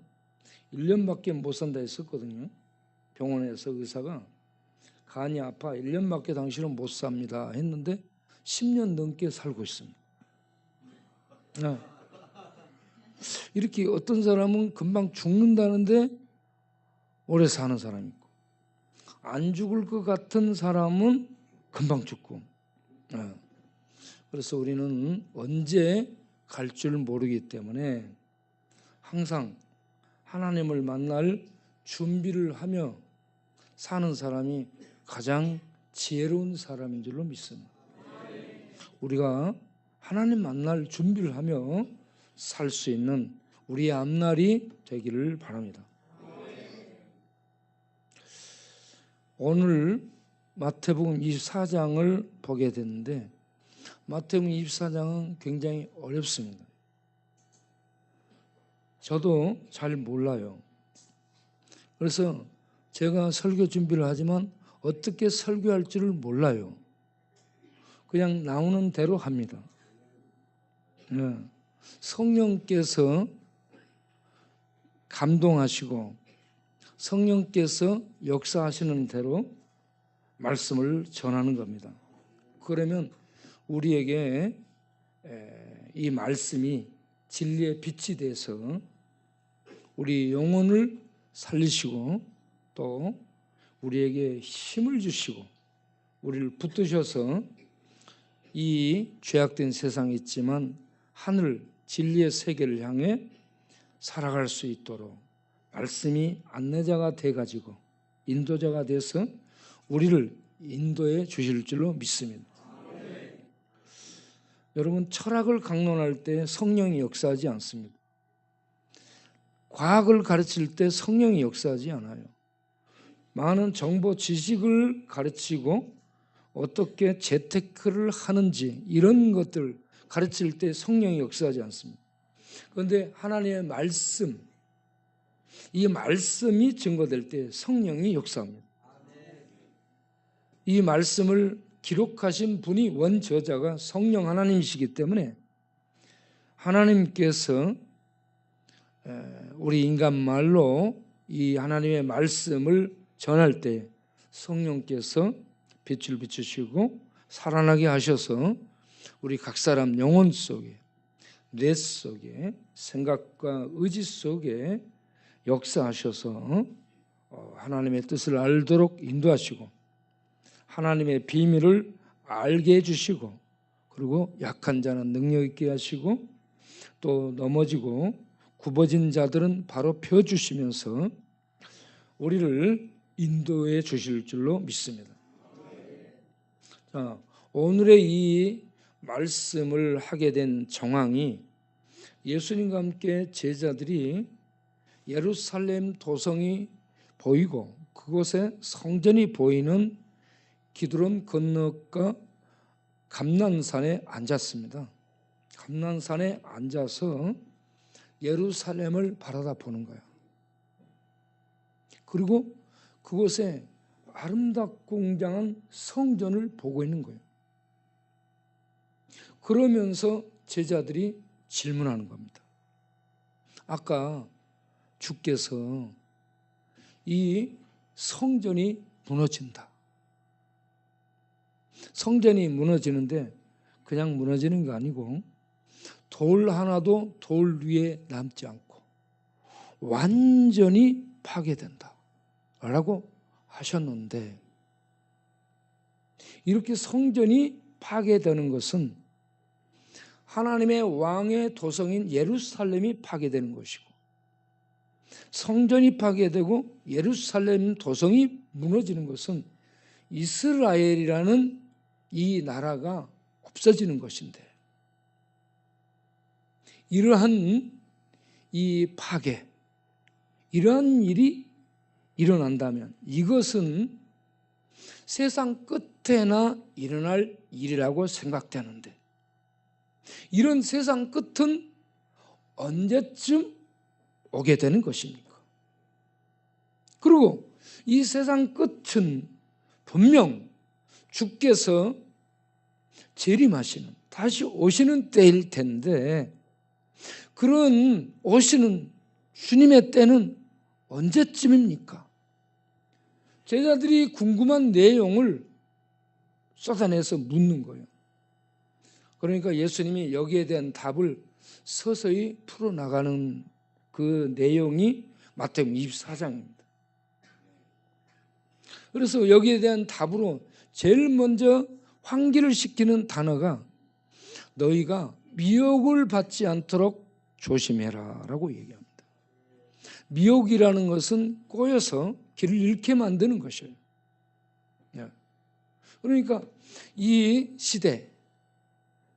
1년밖에 못 산다 했었거든요. 병원에서 의사가 간이 아파 1년밖에 당신은 못 삽니다 했는데 10년 넘게 살고 있습니다. 이렇게 어떤 사람은 금방 죽는다는데 오래 사는 사람이 있고 안 죽을 것 같은 사람은 금방 죽고 그래서 우리는 언제 갈 줄 모르기 때문에 항상 하나님을 만날 준비를 하며 사는 사람이 가장 지혜로운 사람인 줄로 믿습니다. 우리가 하나님 만날 준비를 하며 살 수 있는 우리의 앞날이 되기를 바랍니다. 오늘 마태복음 24장을 보게 됐는데 마태복음 24장은 굉장히 어렵습니다. 저도 잘 몰라요. 그래서 제가 설교 준비를 하지만 어떻게 설교할 줄을 몰라요. 그냥 나오는 대로 합니다. 성령께서 감동하시고 성령께서 역사하시는 대로 말씀을 전하는 겁니다. 그러면 우리에게 이 말씀이 진리의 빛이 돼서 우리 영혼을 살리시고 또 우리에게 힘을 주시고 우리를 붙드셔서 이 죄악된 세상이 있지만 하늘 진리의 세계를 향해 살아갈 수 있도록 말씀이 안내자가 돼가지고 인도자가 돼서 우리를 인도해 주실 줄로 믿습니다. 여러분, 철학을 강론할 때 성령이 역사하지 않습니다. 과학을 가르칠 때 성령이 역사하지 않아요. 많은 정보 지식을 가르치고 어떻게 재테크를 하는지 이런 것들 가르칠 때 성령이 역사하지 않습니다. 그런데 하나님의 말씀, 이 말씀이 증거될 때 성령이 역사합니다. 이 말씀을 기록하신 분이 원저자가 성령 하나님이시기 때문에 하나님께서 우리 인간 말로 이 하나님의 말씀을 전할 때 성령께서 빛을 비추시고 살아나게 하셔서 우리 각 사람 영혼 속에, 뇌 속에, 생각과 의지 속에 역사하셔서 하나님의 뜻을 알도록 인도하시고 하나님의 비밀을 알게 해주시고 그리고 약한 자는 능력 있게 하시고 또 넘어지고 굽어진 자들은 바로 펴주시면서 우리를 인도해 주실 줄로 믿습니다. 자, 오늘의 이 말씀을 하게 된 정황이 예수님과 함께 제자들이 예루살렘 도성이 보이고 그곳에 성전이 보이는 기드론 건너가 감난산에 앉았습니다. 감난산에 앉아서 예루살렘을 바라다 보는 거예요. 그리고 그곳에 아름답고 웅장한 성전을 보고 있는 거예요. 그러면서 제자들이 질문하는 겁니다. 아까 주께서 이 성전이 무너진다. 성전이 무너지는데 그냥 무너지는 게 아니고 돌 하나도 돌 위에 남지 않고 완전히 파괴된다 라고 하셨는데 이렇게 성전이 파괴되는 것은 하나님의 왕의 도성인 예루살렘이 파괴되는 것이고 성전이 파괴되고 예루살렘 도성이 무너지는 것은 이스라엘이라는 이 나라가 없어지는 것인데 이러한 이 파괴, 이러한 일이 일어난다면 이것은 세상 끝에나 일어날 일이라고 생각되는데 이런 세상 끝은 언제쯤 오게 되는 것입니까? 그리고 이 세상 끝은 분명 주께서 재림하시는 다시 오시는 때일 텐데 그런 오시는 주님의 때는 언제쯤입니까? 제자들이 궁금한 내용을 쏟아내서 묻는 거예요. 그러니까 예수님이 여기에 대한 답을 서서히 풀어나가는 그 내용이 마태복음 24장입니다. 그래서 여기에 대한 답으로 제일 먼저 환기를 시키는 단어가 너희가 미혹을 받지 않도록 조심해라 라고 얘기합니다. 미혹이라는 것은 꼬여서 길을 잃게 만드는 것이에요. 그러니까 이 시대,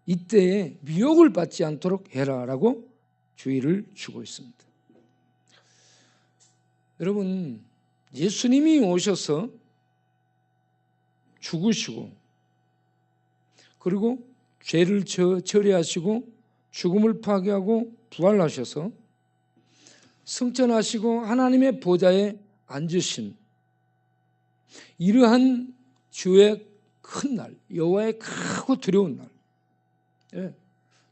이때에 미혹을 받지 않도록 해라라고 주의를 주고 있습니다. 여러분, 예수님이 오셔서 죽으시고 그리고 죄를 처리하시고 죽음을 파괴하고 부활하셔서 승천하시고 하나님의 보좌에 앉으신 이러한 주의 큰 날, 여호와의 크고 두려운 날,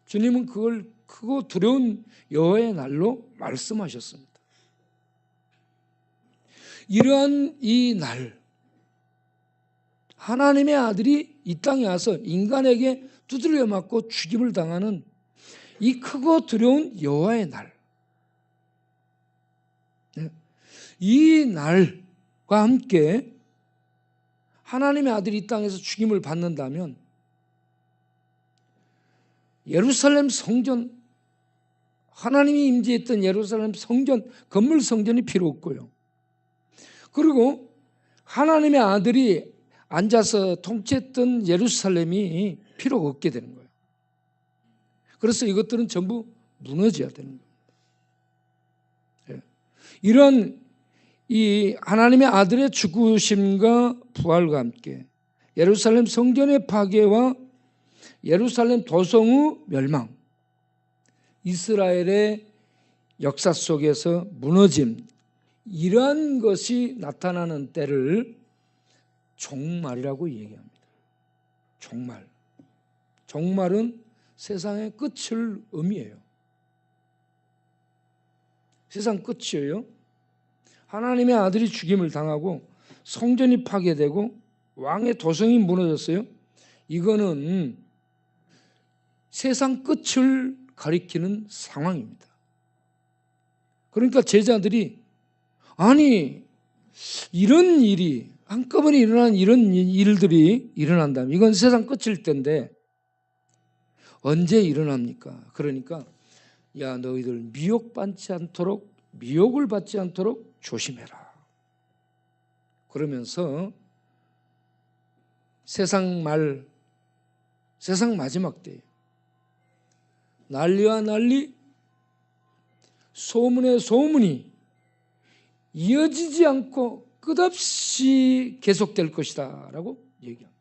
주님은 그걸 크고 두려운 여호와의 날로 말씀하셨습니다. 이러한 이 날, 하나님의 아들이 이 땅에 와서 인간에게 두드려 맞고 죽임을 당하는 이 크고 두려운 여호와의 날, 이 날과 함께 하나님의 아들이 이 땅에서 죽임을 받는다면 예루살렘 성전, 하나님이 임재했던 예루살렘 성전, 건물 성전이 필요 없고요. 그리고 하나님의 아들이 앉아서 통치했던 예루살렘이 필요가 없게 되는 거예요. 그래서 이것들은 전부 무너져야 되는 겁니다. 이런 이 하나님의 아들의 죽으심과 부활과 함께 예루살렘 성전의 파괴와 예루살렘 도성의 멸망, 이스라엘의 역사 속에서 무너짐, 이러한 것이 나타나는 때를 종말이라고 얘기합니다. 종말. 종말은 세상의 끝을 의미해요. 세상 끝이에요. 하나님의 아들이 죽임을 당하고 성전이 파괴되고 왕의 도성이 무너졌어요. 이거는 세상 끝을 가리키는 상황입니다. 그러니까 제자들이 아니 이런 일이 한꺼번에 일어난 이런 일들이 일어난다면 이건 세상 끝일 텐데 언제 일어납니까? 그러니까 야 너희들 미혹을 받지 않도록 조심해라. 그러면서 세상 마지막 때에 난리와 난리, 소문의 소문이 이어지지 않고 끝없이 계속될 것이다 라고 얘기합니다.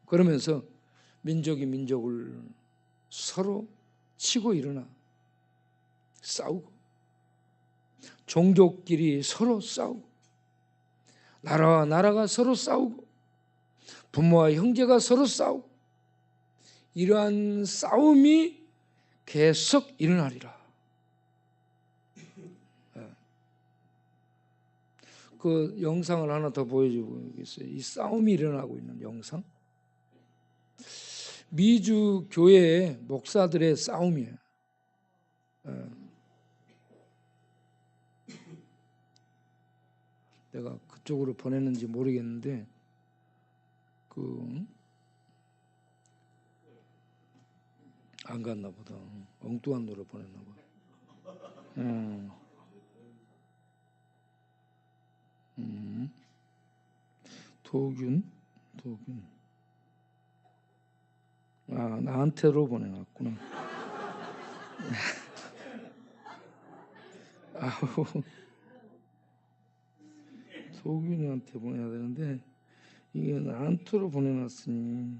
그러면서 민족이 민족을 서로 치고 일어나 싸우고, 종족끼리 서로 싸우고, 나라와 나라가 서로 싸우고, 부모와 형제가 서로 싸우고, 이러한 싸움이 계속 일어나리라. 그 영상을 하나 더 보여주겠어요. 이 싸움이 일어나고 있는 영상. 미주 교회의 목사들의 싸움이에요. 내가 그쪽으로 보냈는지 모르겠는데 안 갔나 보다. 엉뚱한 노래 보냈나 봐. 도균. 아, 나한테로 보내놨구나. 아우, 도균이한테 보내야 되는데 이게 나한테로 보내놨으니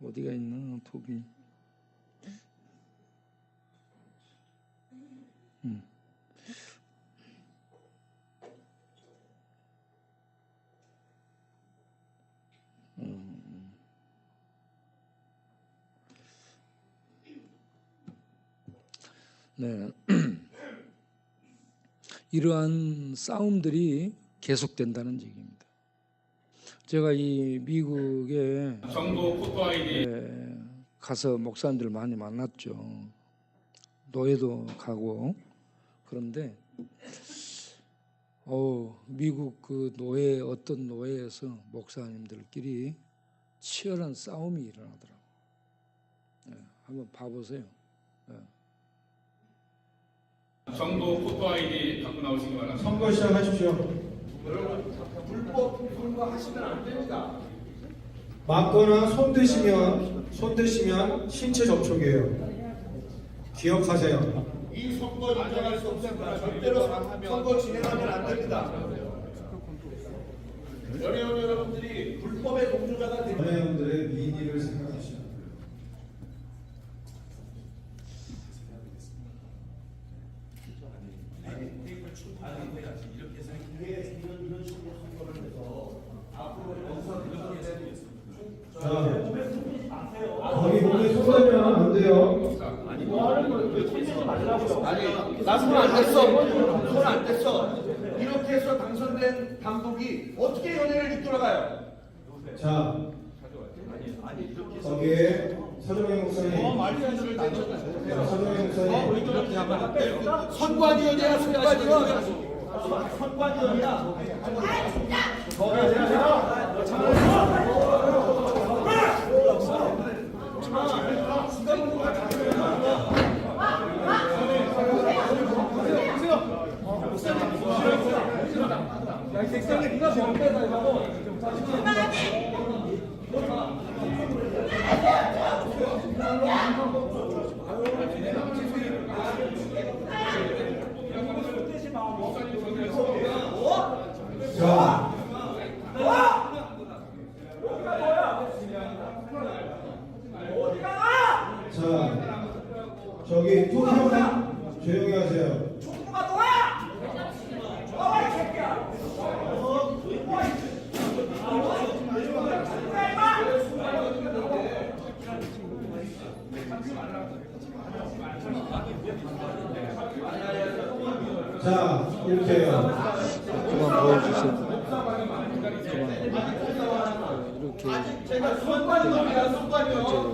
어디가 있나 도균. 네. 이러한 싸움들이 계속된다는 얘기입니다. 제가 이 미국에 가서 목사님들 많이 만났죠. 노예도 가고. 그런데 미국 그 어떤 노예에서 목사님들끼리 치열한 싸움이 일어나더라고요. 한번 봐보세요. 정도 포토 아이디 갖고 나오시기 바랍니다. 선거 시작하십시오. 불법 통과하시면 안 됩니다. 맞거나 손대시면 신체 접촉이에요. 기억하세요. 이 선거 인정할 수 없습니다. 절대로 선거 진행하면 안 됩니다. 연예인 여러분들이 불법의 동조자가 되면 연예인들의 민의를 생각하시오. 거기 보면 아니, 나 손 안 댔어. 손 안 댔어. 이렇게 해서 당선된 당국이 어떻게 연예를 이끌어가요? 자, 거기에 서정영 목사님. 서정영 목사님. 선관위원이야, 선관위원. 선관위원이야. 자, 저기 투표는 조용히 하세요. 자, 이렇게 해요. 그만 보여주세요. 그만. 이렇게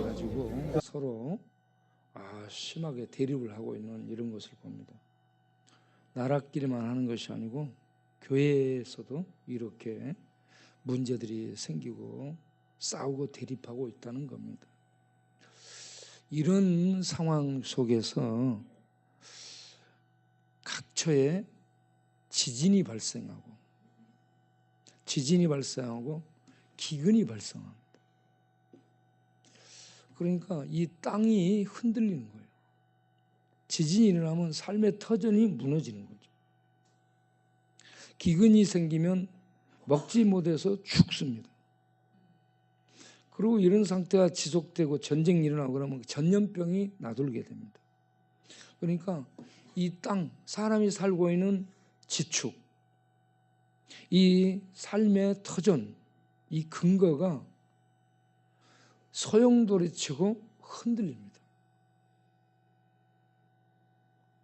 가지고 서로 심하게 대립을 하고 있는 이런 것을 봅니다. 나라끼리만 하는 것이 아니고 교회에서도 이렇게 문제들이 생기고 싸우고 대립하고 있다는 겁니다. 이런 상황 속에서 각처에 지진이 발생하고 기근이 발생합니다. 그러니까 이 땅이 흔들리는 거예요. 지진이 일어나면 삶의 터전이 무너지는 거죠. 기근이 생기면 먹지 못해서 죽습니다. 그리고 이런 상태가 지속되고 전쟁이 일어나고 그러면 전염병이 나돌게 됩니다. 그러니까 이 땅, 사람이 살고 있는 지축, 이 삶의 터전, 이 근거가 소용돌이치고 흔들립니다.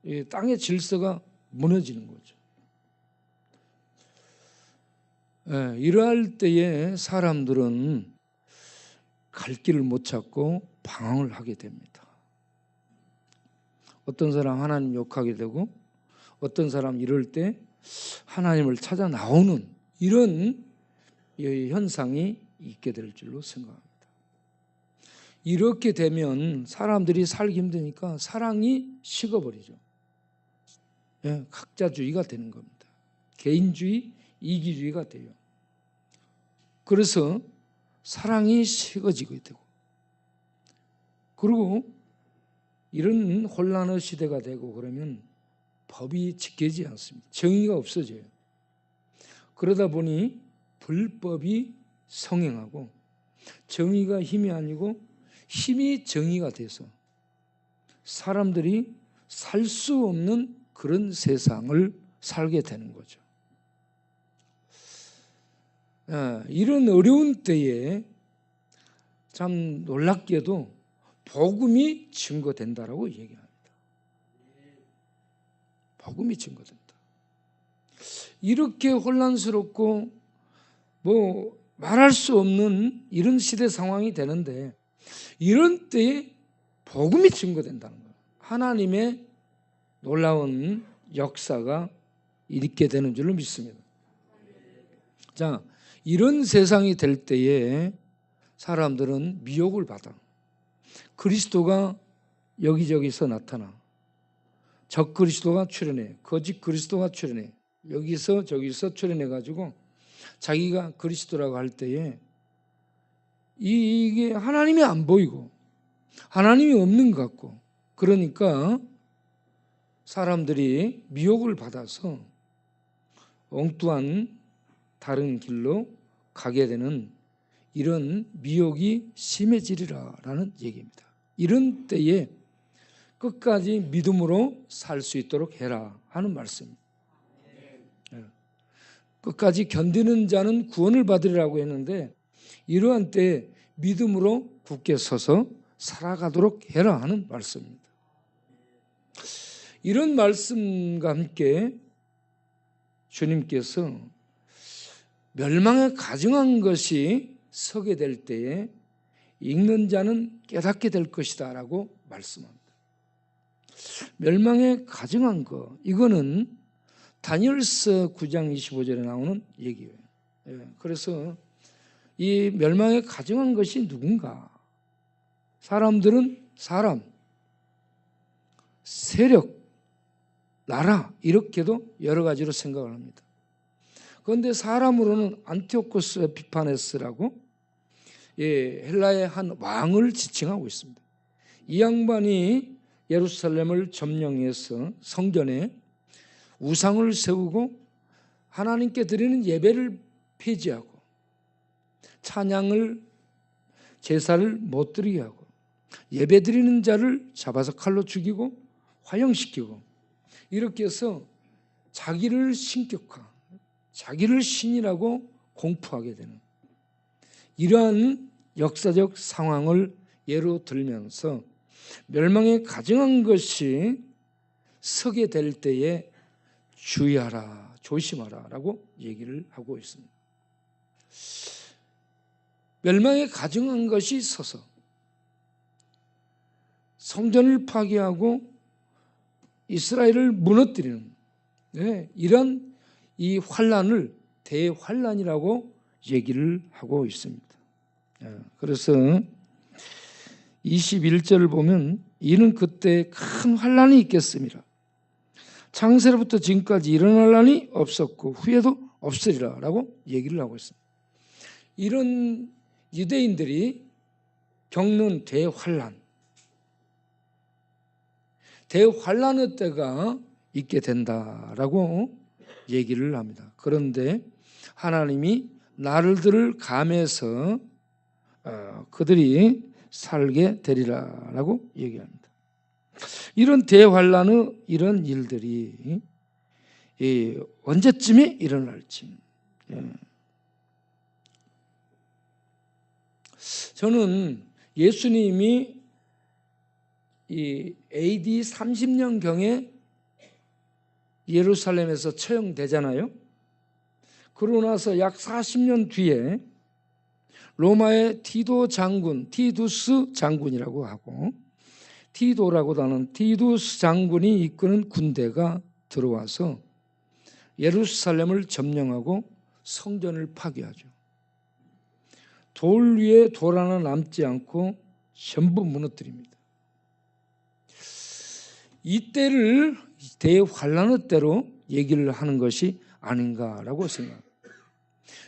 이 땅의 질서가 무너지는 거죠. 이러할 때에 사람들은 갈 길을 못 찾고 방황을 하게 됩니다. 어떤 사람 하나님 욕하게 되고 어떤 사람 이럴 때 하나님을 찾아 나오는 이런 현상이 있게 될 줄로 생각합니다. 이렇게 되면 사람들이 살기 힘드니까 사랑이 식어버리죠. 각자주의가 되는 겁니다. 개인주의, 이기주의가 돼요. 그래서 사랑이 식어지게 되고 그리고 이런 혼란의 시대가 되고 그러면 법이 지켜지지 않습니다. 정의가 없어져요. 그러다 보니 불법이 성행하고 정의가 힘이 아니고 힘이 정의가 돼서 사람들이 살 수 없는 그런 세상을 살게 되는 거죠. 이런 어려운 때에 참 놀랍게도 복음이 증거된다라고 얘기합니다. 복음이 증거된다. 이렇게 혼란스럽고 말할 수 없는 이런 시대 상황이 되는데 이런 때에 복음이 증거된다는 거예요. 하나님의 놀라운 역사가 있게 되는 줄로 믿습니다. 자, 이런 세상이 될 때에 사람들은 미혹을 받아. 그리스도가 여기저기서 나타나. 적 그리스도가 출현해. 거짓 그리스도가 출현해. 여기서 저기서 출현해가지고 자기가 그리스도라고 할 때에 이게 하나님이 안 보이고 하나님이 없는 것 같고 그러니까 사람들이 미혹을 받아서 엉뚱한 다른 길로 가게 되는 이런 미혹이 심해지리라라는 얘기입니다. 이런 때에 끝까지 믿음으로 살 수 있도록 해라 하는 말씀입니다. 끝까지 견디는 자는 구원을 받으리라고 했는데 이러한 때에 믿음으로 굳게 서서 살아가도록 해라 하는 말씀입니다. 이런 말씀과 함께 주님께서 멸망에 가증한 것이 서게 될 때에 읽는 자는 깨닫게 될 것이다 라고 말씀합니다. 멸망에 가증한 것, 이거는 다니엘서 9장 25절에 나오는 얘기예요. 그래서 이 멸망에 가증한 것이 누군가? 사람들은 사람, 세력, 나라 이렇게도 여러 가지로 생각을 합니다. 그런데 사람으로는 안티오코스 에피파네스라고 헬라의 한 왕을 지칭하고 있습니다. 이 양반이 예루살렘을 점령해서 성전에 우상을 세우고 하나님께 드리는 예배를 폐지하고 찬양을 제사를 못 드리게 하고 예배 드리는 자를 잡아서 칼로 죽이고 화형시키고 이렇게 해서 자기를 신격화, 자기를 신이라고 공포하게 되는 이러한 역사적 상황을 예로 들면서 멸망에 가증한 것이 서게 될 때에 주의하라, 조심하라 라고 얘기를 하고 있습니다. 멸망에 가증한 것이 서서 성전을 파괴하고 이스라엘을 무너뜨리는 이런 이 환란을 대환란이라고 얘기를 하고 있습니다. 그래서 21절을 보면 이는 그때 큰 환란이 있겠습니다. 창세로부터 지금까지 일어날 난이 없었고 후에도 없으리라 라고 얘기를 하고 있습니다. 이런 유대인들이 겪는 대환란의 때가 있게 된다라고 얘기를 합니다. 그런데 하나님이 날들을 감해서 그들이 살게 되리라라고 얘기합니다. 이런 대환란의 이런 일들이 언제쯤에 일어날지 저는 예수님이 이 AD 30년경에 예루살렘에서 처형되잖아요. 그러고 나서 약 40년 뒤에 로마의 티두스 장군이라고 하고 티도라고 하는 티두스 장군이 이끄는 군대가 들어와서 예루살렘을 점령하고 성전을 파괴하죠. 돌 위에 돌 하나 남지 않고 전부 무너뜨립니다. 이때를 대환란의 때로 얘기를 하는 것이 아닌가라고 생각합니다.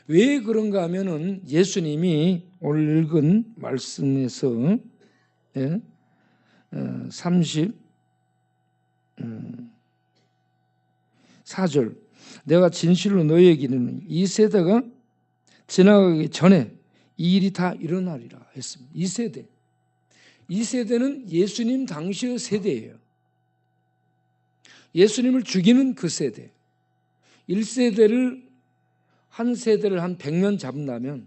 왜 그런가 하면은 예수님이 오늘 읽은 말씀에서 34절 내가 진실로 너희에게 이르노니 이 세대가 지나가기 전에 이 일이 다 일어나리라 했습니다. 이 세대는 예수님 당시의 세대예요. 예수님을 죽이는 그 세대. 1세대를 한 세대를 한 100년 잡는다면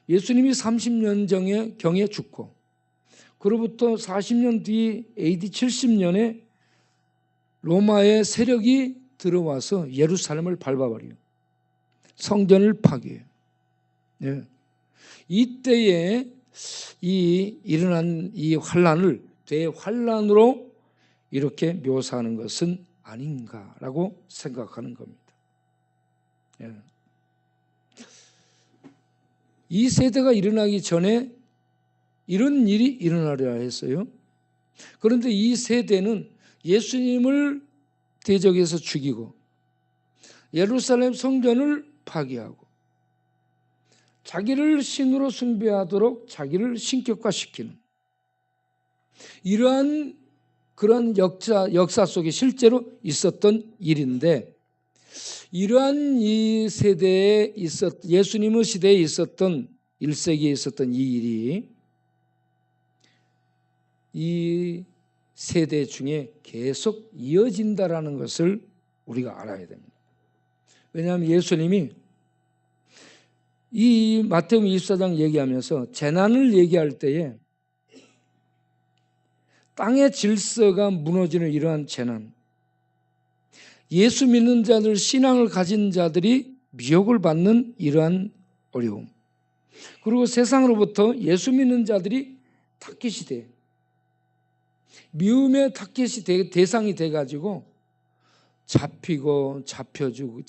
예수님이 30년 경에 죽고 그로부터 40년 뒤 AD 70년에 로마의 세력이 들어와서 예루살렘을 밟아버려요. 성전을 파괴해요. 이때에 일어난 이 환란을 대환란으로 이렇게 묘사하는 것은 아닌가라고 생각하는 겁니다. 이 세대가 일어나기 전에 이런 일이 일어나려 했어요. 그런데 이 세대는 예수님을 대적해서 죽이고 예루살렘 성전을 파괴하고 자기를 신으로 숭배하도록 자기를 신격화시키는 이러한 그런 역사 속에 실제로 있었던 일인데 이러한 이 세대에 예수님의 시대에 있었던 1세기에 있었던 이 일이 이 세대 중에 계속 이어진다라는 것을 우리가 알아야 됩니다. 왜냐하면 예수님이 이 마태복음 24장 얘기하면서 재난을 얘기할 때에 땅의 질서가 무너지는 이러한 재난, 예수 믿는 자들, 신앙을 가진 자들이 미혹을 받는 이러한 어려움, 그리고 세상으로부터 예수 믿는 자들이 타깃이 돼, 미움의 타깃이 대상이 돼가지고 잡히고 잡혀주고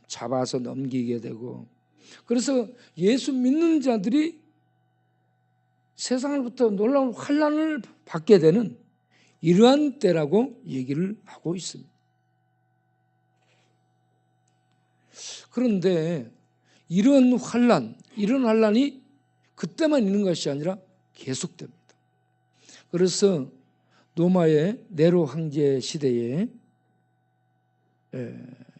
잡아서 넘기게 되고, 그래서 예수 믿는 자들이 세상으로부터 놀라운 환난을 받게 되는 이러한 때라고 얘기를 하고 있습니다. 그런데 이런 환난이 그때만 있는 것이 아니라 계속됩니다. 그래서 로마의 네로 황제 시대에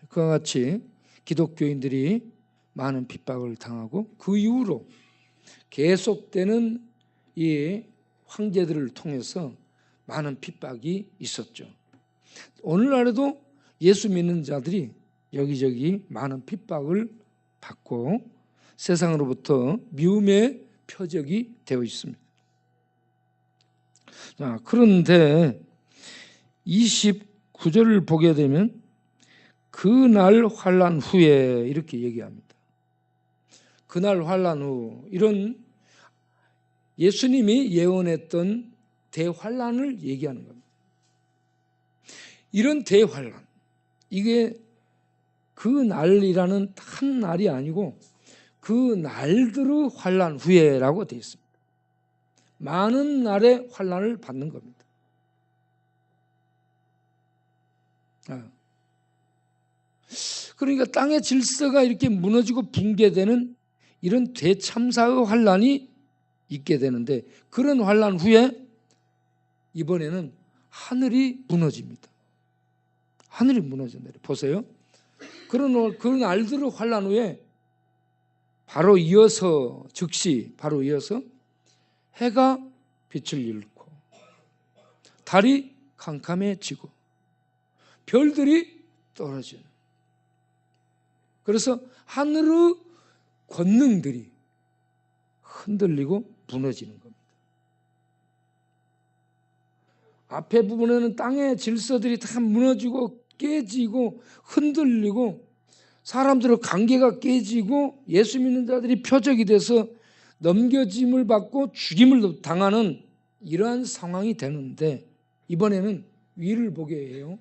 그와 같이 기독교인들이 많은 핍박을 당하고, 그 이후로 계속되는 이 황제들을 통해서 많은 핍박이 있었죠. 오늘날에도 예수 믿는 자들이 여기저기 많은 핍박을 받고 세상으로부터 미움의 표적이 되어 있습니다. 자, 그런데 29절을 보게 되면 그날 환난 후에 이렇게 얘기합니다. 그날 환난 후, 이런 예수님이 예언했던 대환난을 얘기하는 겁니다. 이런 대환난, 이게 그 날이라는 한 날이 아니고 그 날들의 환난 후에라고 되어 있습니다. 많은 날의 환난을 받는 겁니다. 그러니까 땅의 질서가 이렇게 무너지고 붕괴되는 이런 대참사의 환난이 있게 되는데, 그런 환난 후에 이번에는 하늘이 무너집니다. 하늘이 무너진다. 보세요. 그런 그 날들의 환난 후에 바로 이어서 해가 빛을 잃고 달이 캄캄해지고 별들이 떨어지는, 그래서 하늘의 권능들이 흔들리고 무너지는 겁니다. 앞에 부분에는 땅의 질서들이 다 무너지고 깨지고 흔들리고 사람들의 관계가 깨지고 예수 믿는 자들이 표적이 돼서 넘겨짐을 받고 죽임을 당하는 이러한 상황이 되는데, 이번에는 위를 보게 해요.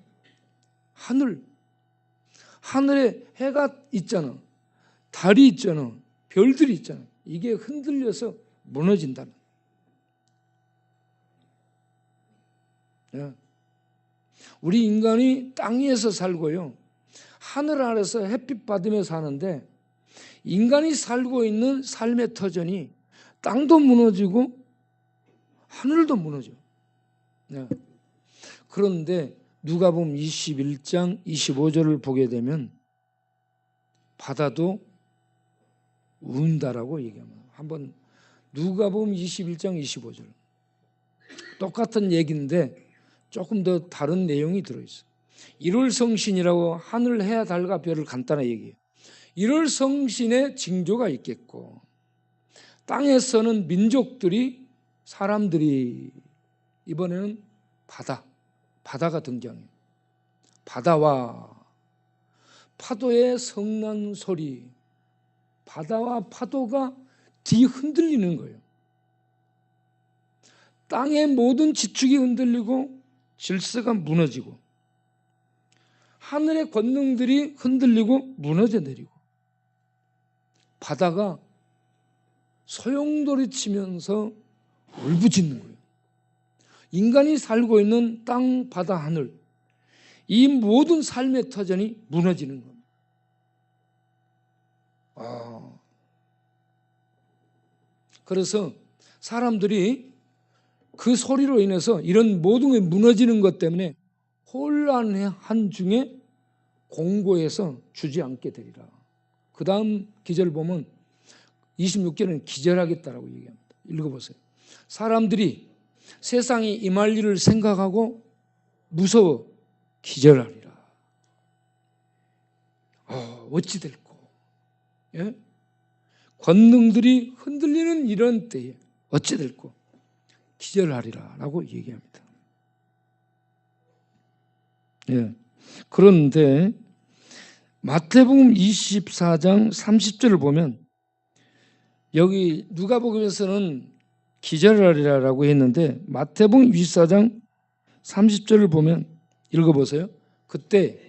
하늘에 해가 있잖아, 달이 있잖아, 별들이 있잖아. 이게 흔들려서 무너진다는. 우리 인간이 땅 위에서 살고요, 하늘 아래서 햇빛 받으며 사는데, 인간이 살고 있는 삶의 터전이 땅도 무너지고 하늘도 무너져. 그런데 누가복음 21장 25절을 보게 되면 바다도 운다라고 얘기합니다. 한번 누가복음 21장 25절. 똑같은 얘기인데 조금 더 다른 내용이 들어있어요. 1월 성신이라고 하늘, 해, 달과 별을 간단하게 얘기해요. 1월 성신의 징조가 있겠고, 땅에서는 민족들이, 사람들이, 이번에는 바다가 등장해요. 바다와 파도의 성난 소리, 바다와 파도가 뒤흔들리는 거예요. 땅의 모든 지축이 흔들리고 질서가 무너지고 하늘의 권능들이 흔들리고 무너져 내리고 바다가 소용돌이 치면서 울부짖는 거예요. 인간이 살고 있는 땅, 바다, 하늘, 이 모든 삶의 터전이 무너지는 겁니다. 그래서 사람들이 그 소리로 인해서 이런 모든 게 무너지는 것 때문에 혼란한 중에 공고해서 주지 않게 되리라. 그 다음 기절 보면 26절에는 기절하겠다라고 얘기합니다. 읽어보세요. 사람들이 세상이 임할 일을 생각하고 무서워 기절하리라. 어찌 될꼬? 예? 권능들이 흔들리는 이런 때에 어찌 될꼬? 기절하리라 라고 얘기합니다. 예. 그런데 마태복음 24장 30절을 보면 여기 누가복음에서는 기절하리라고 했는데 마태복음 24장 30절을 보면 읽어보세요. 그때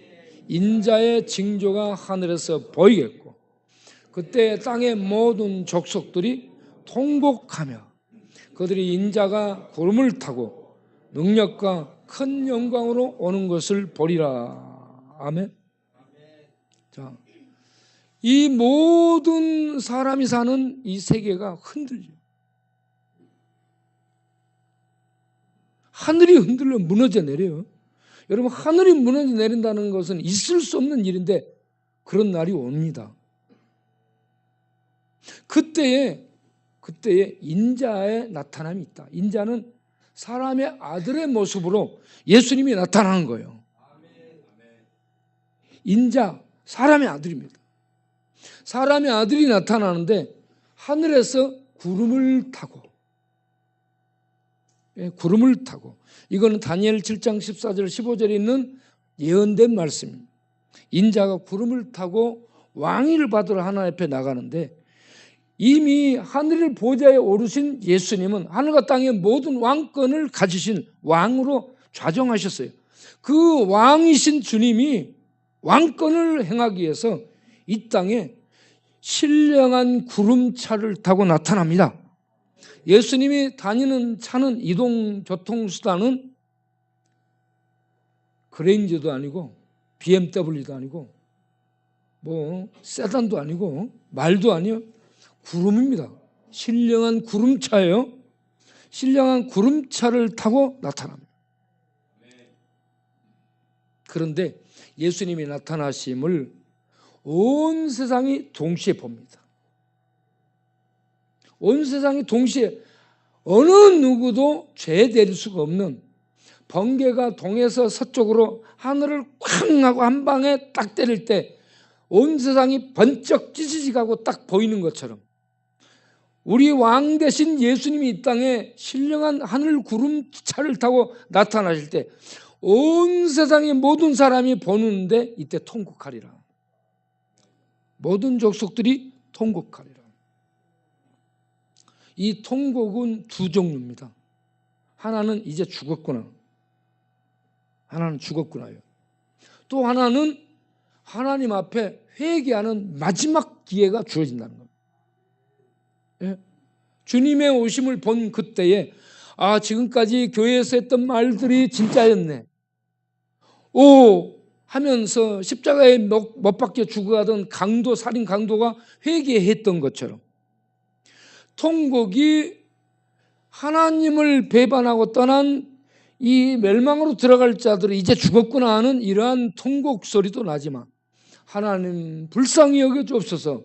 인자의 징조가 하늘에서 보이겠고 그때 땅의 모든 족속들이 통곡하며 그들이 인자가 구름을 타고 능력과 큰 영광으로 오는 것을 보리라. 아멘. 자, 이 모든 사람이 사는 이 세계가 흔들려. 하늘이 흔들려 무너져 내려요. 여러분, 하늘이 무너져 내린다는 것은 있을 수 없는 일인데 그런 날이 옵니다. 그때에 인자의 나타남이 있다. 인자는 사람의 아들의 모습으로 예수님이 나타나는 거예요. 인자, 사람의 아들입니다. 사람의 아들이 나타나는데 하늘에서 구름을 타고, 구름을 타고, 이거는 다니엘 7장 14절 15절에 있는 예언된 말씀입니다. 인자가 구름을 타고 왕위를 받으러 하나님 앞에 나가는데 이미 하늘 보좌에 오르신 예수님은 하늘과 땅의 모든 왕권을 가지신 왕으로 좌정하셨어요. 그 왕이신 주님이 왕권을 행하기 위해서 이 땅에 신령한 구름차를 타고 나타납니다. 예수님이 다니는 차는 이동 교통수단은 그레인저도 아니고 BMW도 아니고 뭐 세단도 아니고 말도 아니요, 구름입니다. 신령한 구름차예요. 신령한 구름차를 타고 나타납니다. 그런데 예수님이 나타나심을 온 세상이 동시에 봅니다. 온 세상이 동시에 어느 누구도 죄될 수가 없는 번개가 동에서 서쪽으로 하늘을 쾅 하고 한 방에 딱 때릴 때 온 세상이 번쩍 찌지직하고 딱 보이는 것처럼 우리 왕 대신 예수님이 이 땅에 신령한 하늘 구름차를 타고 나타나실 때 온 세상의 모든 사람이 보는데 이때 통곡하리라. 모든 족속들이 통곡하리라. 이 통곡은 두 종류입니다. 하나는 이제 죽었구나. 하나는 죽었구나요. 또 하나는 하나님 앞에 회개하는 마지막 기회가 주어진다는 겁니다. 예? 주님의 오심을 본 그때에 지금까지 교회에서 했던 말들이 진짜였네. 하면서 십자가에 못 박혀 죽어가던 강도, 살인 강도가 회개했던 것처럼 통곡이 하나님을 배반하고 떠난 이 멸망으로 들어갈 자들이 이제 죽었구나 하는 이러한 통곡 소리도 나지만 하나님 불쌍히 여겨주옵소서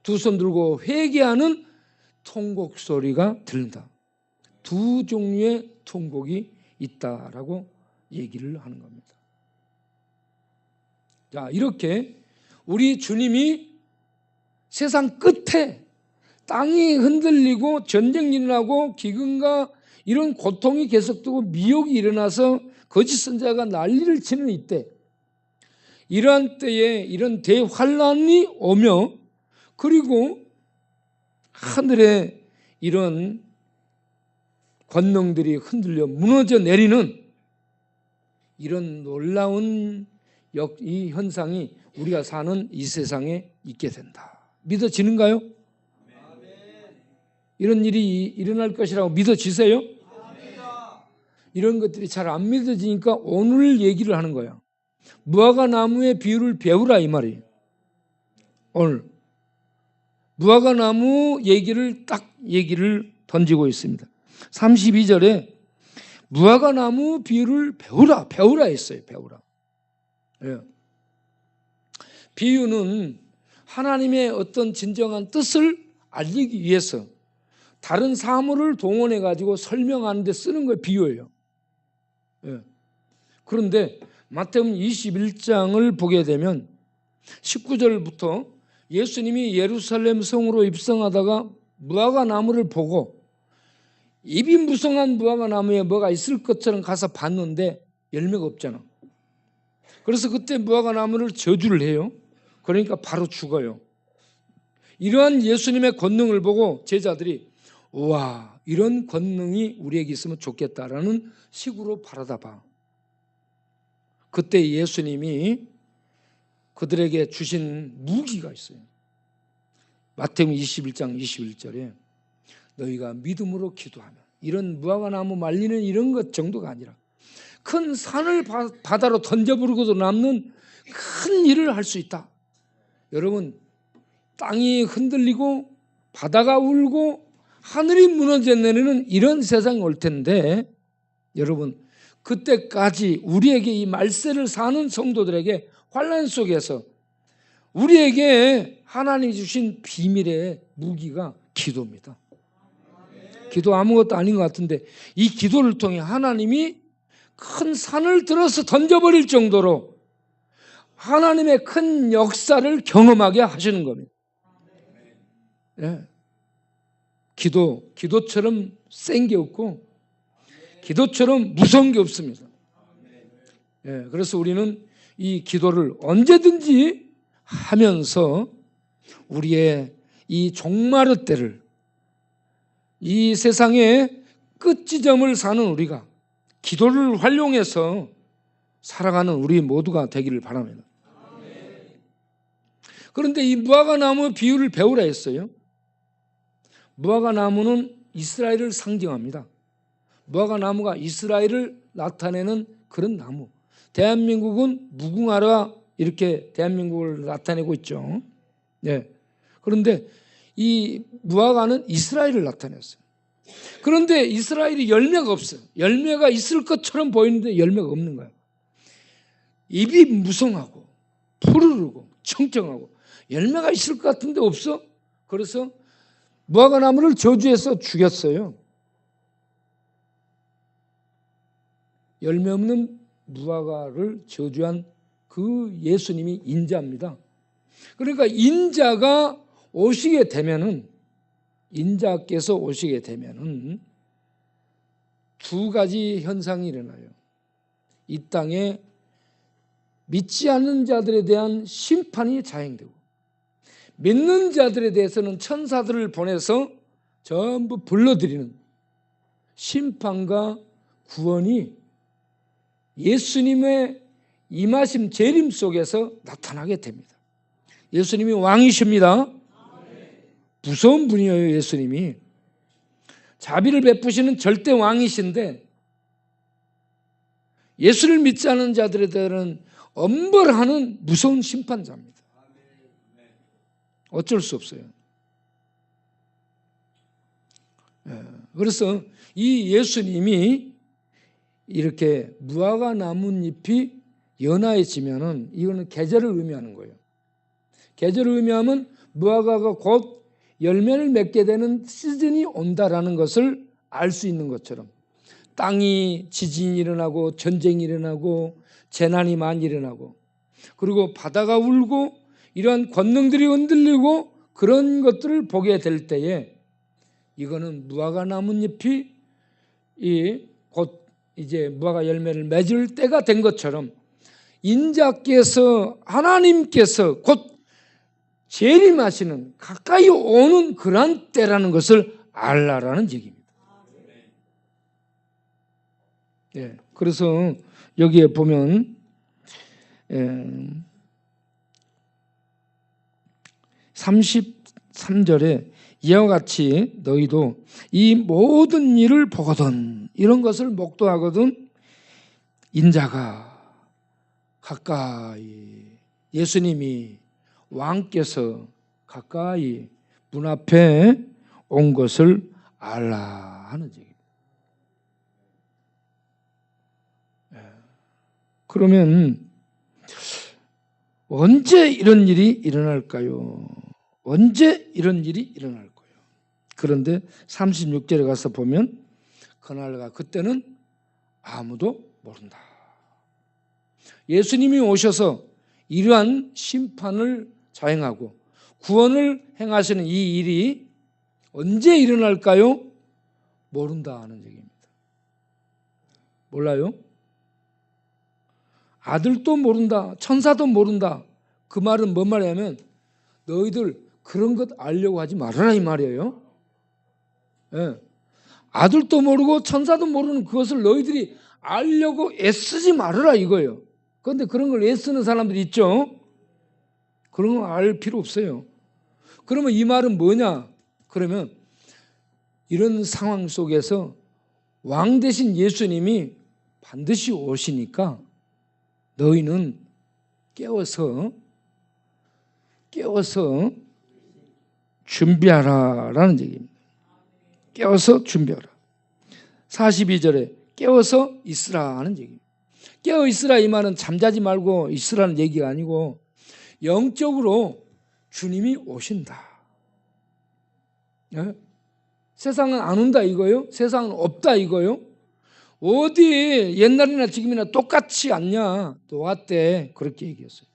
두 손 들고 회개하는 통곡 소리가 들린다. 두 종류의 통곡이 있다라고 얘기를 하는 겁니다. 자, 이렇게 우리 주님이 세상 끝에 땅이 흔들리고 전쟁이 일어나고 기근과 이런 고통이 계속되고 미혹이 일어나서 거짓 선자가 난리를 치는 이때, 이러한 때에 이런 대환란이 오며 그리고 하늘에 이런 권능들이 흔들려 무너져 내리는 이런 놀라운 이 현상이 우리가 사는 이 세상에 있게 된다. 믿어지는가요? 이런 일이 일어날 것이라고 믿어지세요? 이런 것들이 잘 안 믿어지니까 오늘 얘기를 하는 거야. 무화과 나무의 비유를 배우라 이 말이에요. 오늘 무화과 나무 얘기를 던지고 있습니다. 32절에 무화과 나무 비유를 배우라 했어요. 배우라. 예. 비유는 하나님의 어떤 진정한 뜻을 알리기 위해서 다른 사물을 동원해 가지고 설명하는 데 쓰는 거예요. 비유예요. 예. 그런데 마태복음 21장을 보게 되면 19절부터 예수님이 예루살렘 성으로 입성하다가 무화과 나무를 보고 입이 무성한 무화과 나무에 뭐가 있을 것처럼 가서 봤는데 열매가 없잖아. 그래서 그때 무화과 나무를 저주를 해요. 그러니까 바로 죽어요. 이러한 예수님의 권능을 보고 제자들이 우와, 이런 권능이 우리에게 있으면 좋겠다라는 식으로 바라다 봐. 그때 예수님이 그들에게 주신 무기가 있어요. 마태복음 21장 21절에 너희가 믿음으로 기도하면, 이런 무화과 나무 말리는 이런 것 정도가 아니라 큰 산을 바다로 던져버리고도 남는 큰 일을 할 수 있다. 여러분, 땅이 흔들리고 바다가 울고 하늘이 무너져 내리는 이런 세상이 올 텐데, 여러분, 그때까지 우리에게 이 말세를 사는 성도들에게 환난 속에서 우리에게 하나님이 주신 비밀의 무기가 기도입니다. 기도 아무것도 아닌 것 같은데 이 기도를 통해 하나님이 큰 산을 들어서 던져버릴 정도로 하나님의 큰 역사를 경험하게 하시는 겁니다. 예. 기도처럼 센 게 없고 기도처럼 무서운 게 없습니다. 예. 그래서 우리는 이 기도를 언제든지 하면서 우리의 이 종말의 때를, 이 세상의 끝지점을 사는 우리가 기도를 활용해서 살아가는 우리 모두가 되기를 바랍니다. 그런데 이 무화과 나무 비유를 배우라 했어요. 무화과 나무는 이스라엘을 상징합니다. 무화과 나무가 이스라엘을 나타내는 그런 나무. 대한민국은 무궁화라 이렇게 대한민국을 나타내고 있죠. 네. 그런데 이 무화과는 이스라엘을 나타냈어요. 그런데 이스라엘이 열매가 없어요. 열매가 있을 것처럼 보이는데 열매가 없는 거예요. 입이 무성하고 푸르르고 청청하고 열매가 있을 것 같은데 없어. 그래서 무화과 나무를 저주해서 죽였어요. 열매 없는 무화과를 저주한 그 예수님이 인자입니다. 그러니까 인자가 오시게 되면은, 인자께서 오시게 되면은 두 가지 현상이 일어나요. 이 땅에 믿지 않는 자들에 대한 심판이 자행되고, 믿는 자들에 대해서는 천사들을 보내서 전부 불러들이는 심판과 구원이 예수님의 임하심 재림 속에서 나타나게 됩니다. 예수님이 왕이십니다. 무서운 분이에요. 예수님이 자비를 베푸시는 절대 왕이신데 예수를 믿지 않는 자들에 대한 엄벌하는 무서운 심판자입니다. 어쩔 수 없어요. 그래서 이 예수님이 이렇게 무화과 나뭇잎이 연하해지면은 이거는 계절을 의미하는 거예요. 계절을 의미하면 무화과가 곧 열매를 맺게 되는 시즌이 온다라는 것을 알 수 있는 것처럼 땅이 지진이 일어나고 전쟁이 일어나고 재난이 많이 일어나고 그리고 바다가 울고 이러한 권능들이 흔들리고 그런 것들을 보게 될 때에 이거는 무화과 나뭇잎이 곧 이제 무화과 열매를 맺을 때가 된 것처럼 인자께서 하나님께서 곧 재림하시는 가까이 오는 그러한 때라는 것을 알라라는 얘기입니다. 예, 그래서 여기에 보면 33절에 이와 같이 너희도 이 모든 일을 보거든, 이런 것을 목도하거든 인자가 가까이, 예수님이 왕께서 가까이 문 앞에 온 것을 알라 하는 얘기입니다. 그러면 언제 이런 일이 일어날까요? 언제 이런 일이 일어날 거예요? 그런데 36절에 가서 보면 그날과 그때는 아무도 모른다. 예수님이 오셔서 이러한 심판을 자행하고 구원을 행하시는 이 일이 언제 일어날까요? 모른다 하는 얘기입니다. 몰라요? 아들도 모른다, 천사도 모른다. 그 말은 뭔 말이냐면 너희들 그런 것 알려고 하지 말아라 이 말이에요. 예. 아들도 모르고 천사도 모르는 그것을 너희들이 알려고 애쓰지 말아라 이거예요. 그런데 그런 걸 애쓰는 사람들이 있죠. 그런 거 알 필요 없어요. 그러면 이 말은 뭐냐? 그러면 이런 상황 속에서 왕 대신 예수님이 반드시 오시니까 너희는 깨워서 준비하라라는 얘기입니다. 깨워서 준비하라. 42절에 깨워서 있으라 하는 얘기입니다. 깨어 있으라 이 말은 잠자지 말고 있으라는 얘기가 아니고 영적으로 주님이 오신다. 예? 세상은 안 온다 이거요? 세상은 없다 이거요? 어디 옛날이나 지금이나 똑같지 않냐? 노아 때 그렇게 얘기했어요.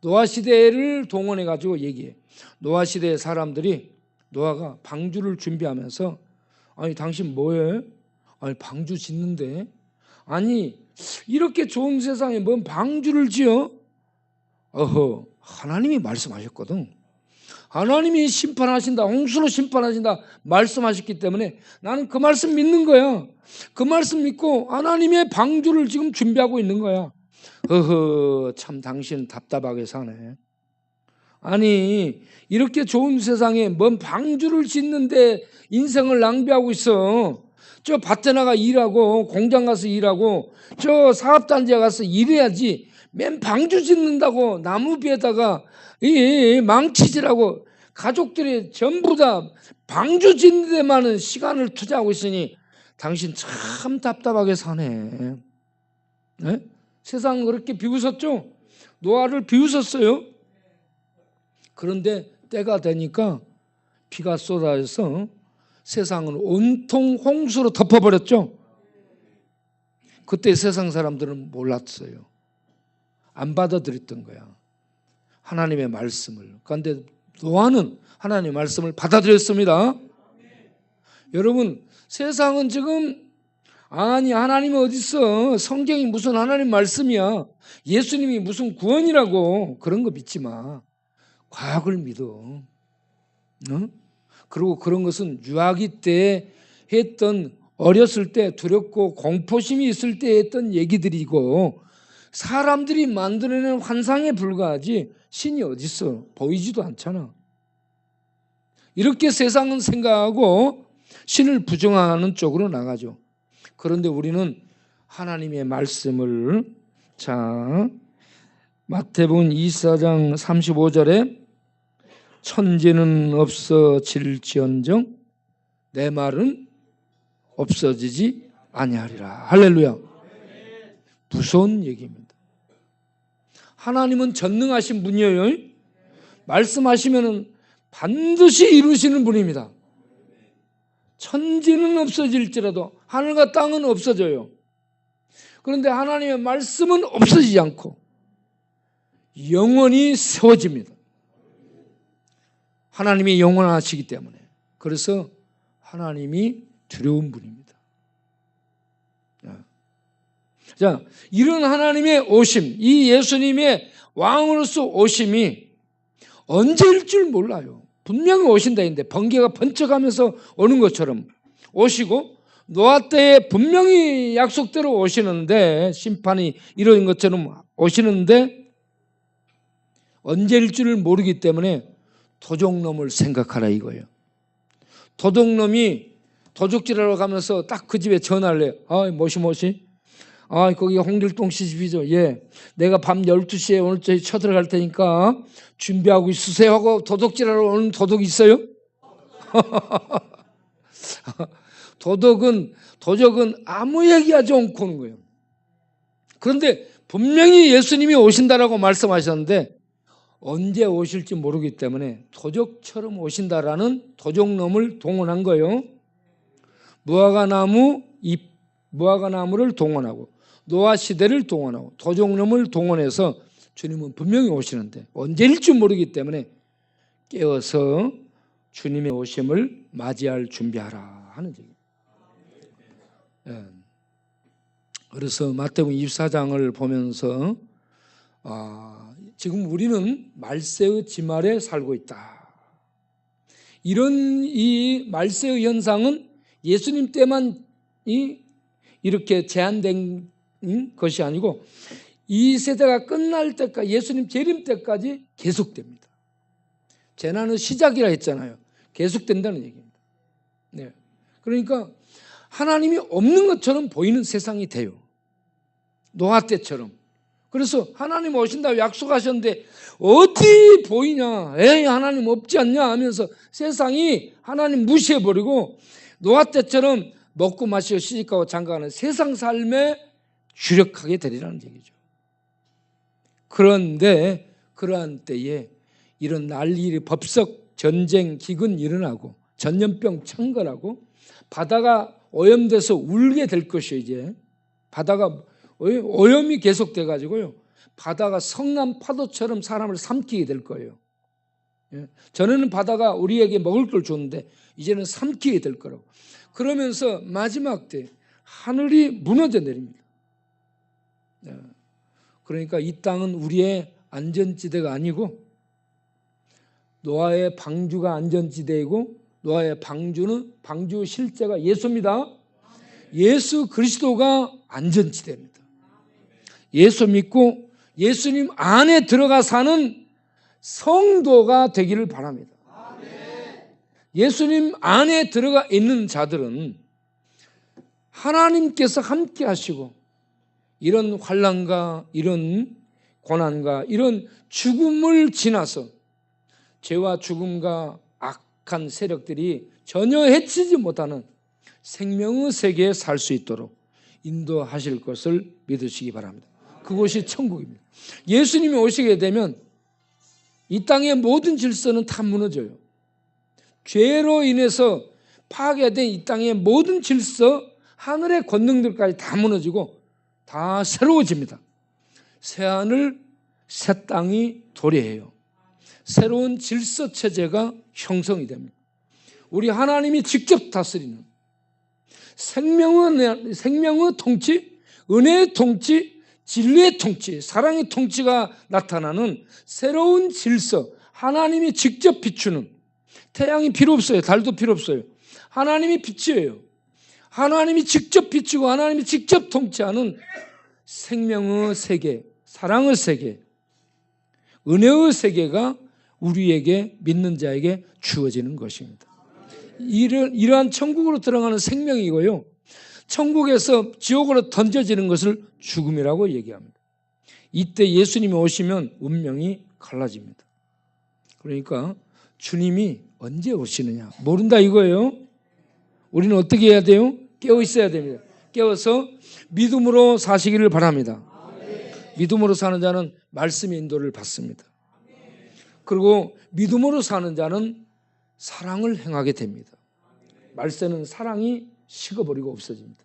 노아 시대를 동원해 가지고 얘기해. 노아 시대의 사람들이 노아가 방주를 준비하면서 아니 당신 뭐해? 아니 방주 짓는데 아니 이렇게 좋은 세상에 뭔 방주를 지어? 어허 하나님이 말씀하셨거든. 하나님이 심판하신다, 홍수로 심판하신다 말씀하셨기 때문에 나는 그 말씀 믿는 거야. 그 말씀 믿고 하나님의 방주를 지금 준비하고 있는 거야. 어허 참 당신 답답하게 사네. 아니 이렇게 좋은 세상에 뭔 방주를 짓는데 인생을 낭비하고 있어. 저 밭에 나가 일하고 공장 가서 일하고 저 사업단지에 가서 일해야지 맨 방주 짓는다고 나무비에다가 이 망치질하고 가족들이 전부 다 방주 짓는 데만은 시간을 투자하고 있으니 당신 참 답답하게 사네. 네? 세상은 그렇게 비웃었죠? 노아를 비웃었어요. 그런데 때가 되니까 비가 쏟아져서 세상은 온통 홍수로 덮어버렸죠. 그때 세상 사람들은 몰랐어요. 안 받아들였던 거야. 하나님의 말씀을. 그런데 노아는 하나님의 말씀을 받아들였습니다. 여러분 세상은 지금 아니 하나님이 어디 있어? 성경이 무슨 하나님 말씀이야? 예수님이 무슨 구원이라고? 그런 거 믿지 마. 과학을 믿어. 어? 그리고 그런 것은 유아기 때 했던 어렸을 때 두렵고 공포심이 있을 때 했던 얘기들이고 사람들이 만들어낸 환상에 불과하지 신이 어디 있어? 보이지도 않잖아. 이렇게 세상은 생각하고 신을 부정하는 쪽으로 나가죠. 그런데 우리는 하나님의 말씀을 자 마태복음 24장 35절에 천지는 없어질지언정 내 말은 없어지지 아니하리라. 할렐루야. 무서운 얘기입니다. 하나님은 전능하신 분이에요. 말씀하시면 반드시 이루시는 분입니다. 천지는 없어질지라도 하늘과 땅은 없어져요. 그런데 하나님의 말씀은 없어지지 않고 영원히 세워집니다. 하나님이 영원하시기 때문에. 그래서 하나님이 두려운 분입니다. 자, 이런 하나님의 오심, 이 예수님의 왕으로서 오심이 언제일 줄 몰라요. 분명히 오신다 했는데 번개가 번쩍하면서 오는 것처럼 오시고 노아 때에 분명히 약속대로 오시는데 심판이 이루어진 것처럼 오시는데 언제일 줄을 모르기 때문에 도둑놈을 생각하라 이거예요. 도둑놈이 도둑질하러 가면서 딱 그 집에 전화를 해요. 아, 모시. 아, 거기 홍길동 씨 집이죠. 예. 내가 밤 12시에 오늘 저희 쳐들어갈 테니까 준비하고 있으세요 하고 도둑질하러 오는 도둑이 있어요? 도둑은 아무 얘기하지 않고 오는 거예요. 그런데 분명히 예수님이 오신다라고 말씀하셨는데 언제 오실지 모르기 때문에 도적처럼 오신다라는 도적놈을 동원한 거예요. 무화과나무를 동원하고 노아 시대를 동원하고 도적놈을 동원해서 주님은 분명히 오시는데 언제일 줄 모르기 때문에 깨어서 주님의 오심을 맞이할 준비하라 하는 얘기예요. 예. 그래서 마태복음 24장을 보면서 지금 우리는 말세의 집 아래 살고 있다. 이런 이 말세의 현상은 예수님 때만 이렇게 제한된 것이 아니고 이 세대가 끝날 때까지, 예수님 재림 때까지 계속됩니다. 재난은 시작이라 했잖아요. 계속된다는 얘기입니다. 네. 그러니까 하나님이 없는 것처럼 보이는 세상이 돼요. 노아 때처럼. 그래서 하나님 오신다고 약속하셨는데 어디 보이냐, 에이 하나님 없지 않냐 하면서 세상이 하나님 무시해버리고 노아 때처럼 먹고 마시고 시집가고 장가가는 세상 삶에 주력하게 되리라는 얘기죠. 그런데 그러한 때에 이런 난리, 법석, 전쟁, 기근 일어나고 전염병 창궐하고 바다가 오염돼서 울게 될 것이에요. 이제 바다가 오염이 계속돼 가지고요, 바다가 성난 파도처럼 사람을 삼키게 될 거예요. 전에는 바다가 우리에게 먹을 걸 줬는데 이제는 삼키게 될 거라고. 그러면서 마지막 때 하늘이 무너져 내립니다. 그러니까 이 땅은 우리의 안전지대가 아니고 노아의 방주가 안전지대이고 노아의 방주 실제가 예수입니다. 예수 그리스도가 안전지대입니다. 예수 믿고 예수님 안에 들어가 사는 성도가 되기를 바랍니다. 예수님 안에 들어가 있는 자들은 하나님께서 함께 하시고 이런 환난과 이런 고난과 이런 죽음을 지나서 죄와 죽음과 악한 세력들이 전혀 해치지 못하는 생명의 세계에 살 수 있도록 인도하실 것을 믿으시기 바랍니다. 그곳이 천국입니다. 예수님이 오시게 되면 이 땅의 모든 질서는 다 무너져요. 죄로 인해서 파괴된 이 땅의 모든 질서, 하늘의 권능들까지 다 무너지고 다 새로워집니다. 새하늘, 새 땅이 도래해요. 새로운 질서 체제가 형성이 됩니다. 우리 하나님이 직접 다스리는 생명의 통치, 은혜의 통치, 진리의 통치, 사랑의 통치가 나타나는 새로운 질서, 하나님이 직접 비추는, 태양이 필요 없어요. 달도 필요 없어요. 하나님이 빛이에요. 하나님이 직접 비추고 하나님이 직접 통치하는 생명의 세계, 사랑의 세계, 은혜의 세계가 우리에게, 믿는 자에게 주어지는 것입니다. 이러한 천국으로 들어가는 생명이고요, 천국에서 지옥으로 던져지는 것을 죽음이라고 얘기합니다. 이때 예수님이 오시면 운명이 갈라집니다. 그러니까 주님이 언제 오시느냐 모른다 이거예요. 우리는 어떻게 해야 돼요? 깨어 있어야 됩니다. 깨어서 믿음으로 사시기를 바랍니다. 믿음으로 사는 자는 말씀의 인도를 받습니다. 그리고 믿음으로 사는 자는 사랑을 행하게 됩니다. 말세는 사랑이 식어버리고 없어집니다.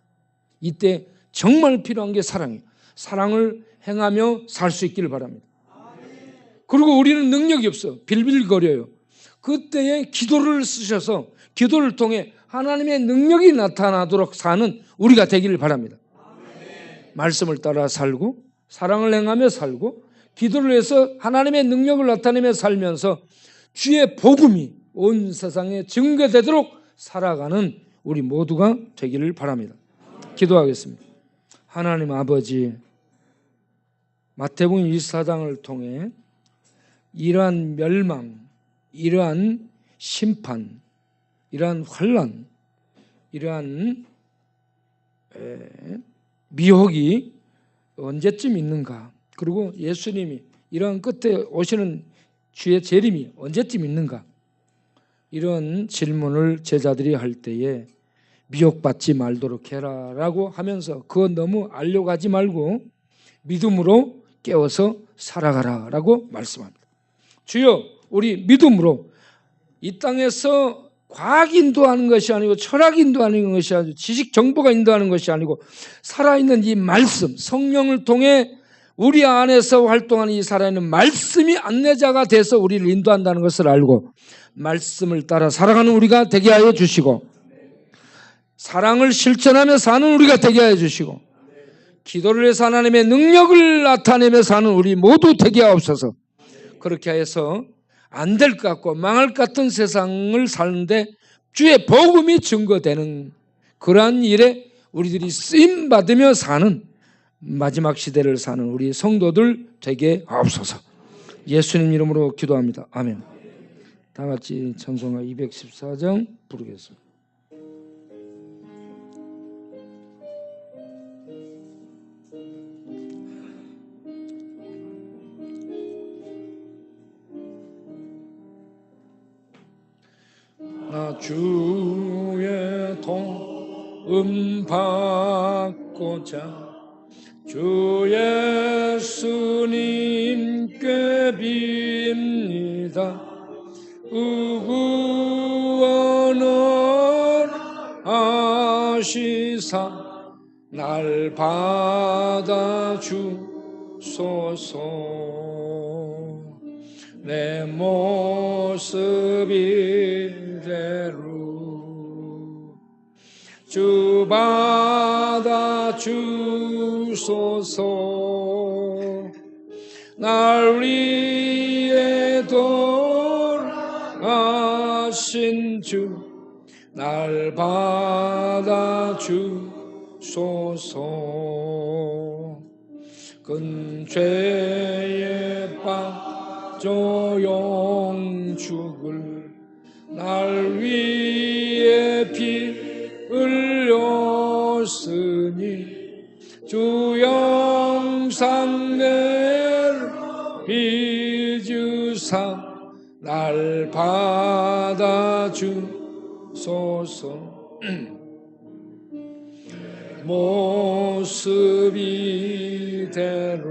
이때 정말 필요한 게 사랑이에요. 사랑을 행하며 살 수 있기를 바랍니다. 그리고 우리는 능력이 없어. 빌빌거려요. 그때에 기도를 쓰셔서 기도를 통해 하나님의 능력이 나타나도록 사는 우리가 되기를 바랍니다. 말씀을 따라 살고 사랑을 행하며 살고 기도를 해서 하나님의 능력을 나타내며 살면서 주의 복음이 온 세상에 증거되도록 살아가는 우리 모두가 되기를 바랍니다. 기도하겠습니다. 하나님 아버지, 마태복음 24장을 통해 이러한 멸망, 이러한 심판, 이러한 환난, 이러한 미혹이 언제쯤 있는가, 그리고 예수님이 이러한 끝에 오시는 주의 재림이 언제쯤 있는가, 이런 질문을 제자들이 할 때에 미혹받지 말도록 해라라고 하면서 그거 너무 알려가지 말고 믿음으로 깨워서 살아가라라고 말씀합니다. 주여, 우리 믿음으로 이 땅에서 과학 인도하는 것이 아니고 철학 인도하는 것이 아니고 지식 정보가 인도하는 것이 아니고 살아있는 이 말씀, 성령을 통해 우리 안에서 활동하는 이 살아있는 말씀이 안내자가 돼서 우리를 인도한다는 것을 알고 말씀을 따라 살아가는 우리가 되게 하여 주시고, 사랑을 실천하며 사는 우리가 되게 하여 주시고, 기도를 해서 하나님의 능력을 나타내며 사는 우리 모두 되게 하옵소서. 그렇게 해서 안 될 것 같고 망할 것 같은 세상을 사는데 주의 복음이 증거되는 그러한 일에 우리들이 쓰임 받으며 사는 마지막 시대를 사는 우리 성도들 되게 하옵소서. 예수님 이름으로 기도합니다. 아멘. 다 같이 찬송가 214장 부르겠습니다. 나 주의 도움 받고자 주 예수님께 빕니다. 구원을 하시사 날 받아주소서. 내 모습 이대로 주 받아주소서. 날 위해 돌아가신 주 날 받아주소서. 근죄에 빠져 영죽을 날 위해 피 흘렸으니 주 영상 내를 빚으사 날 받아주소서. 모습 이대로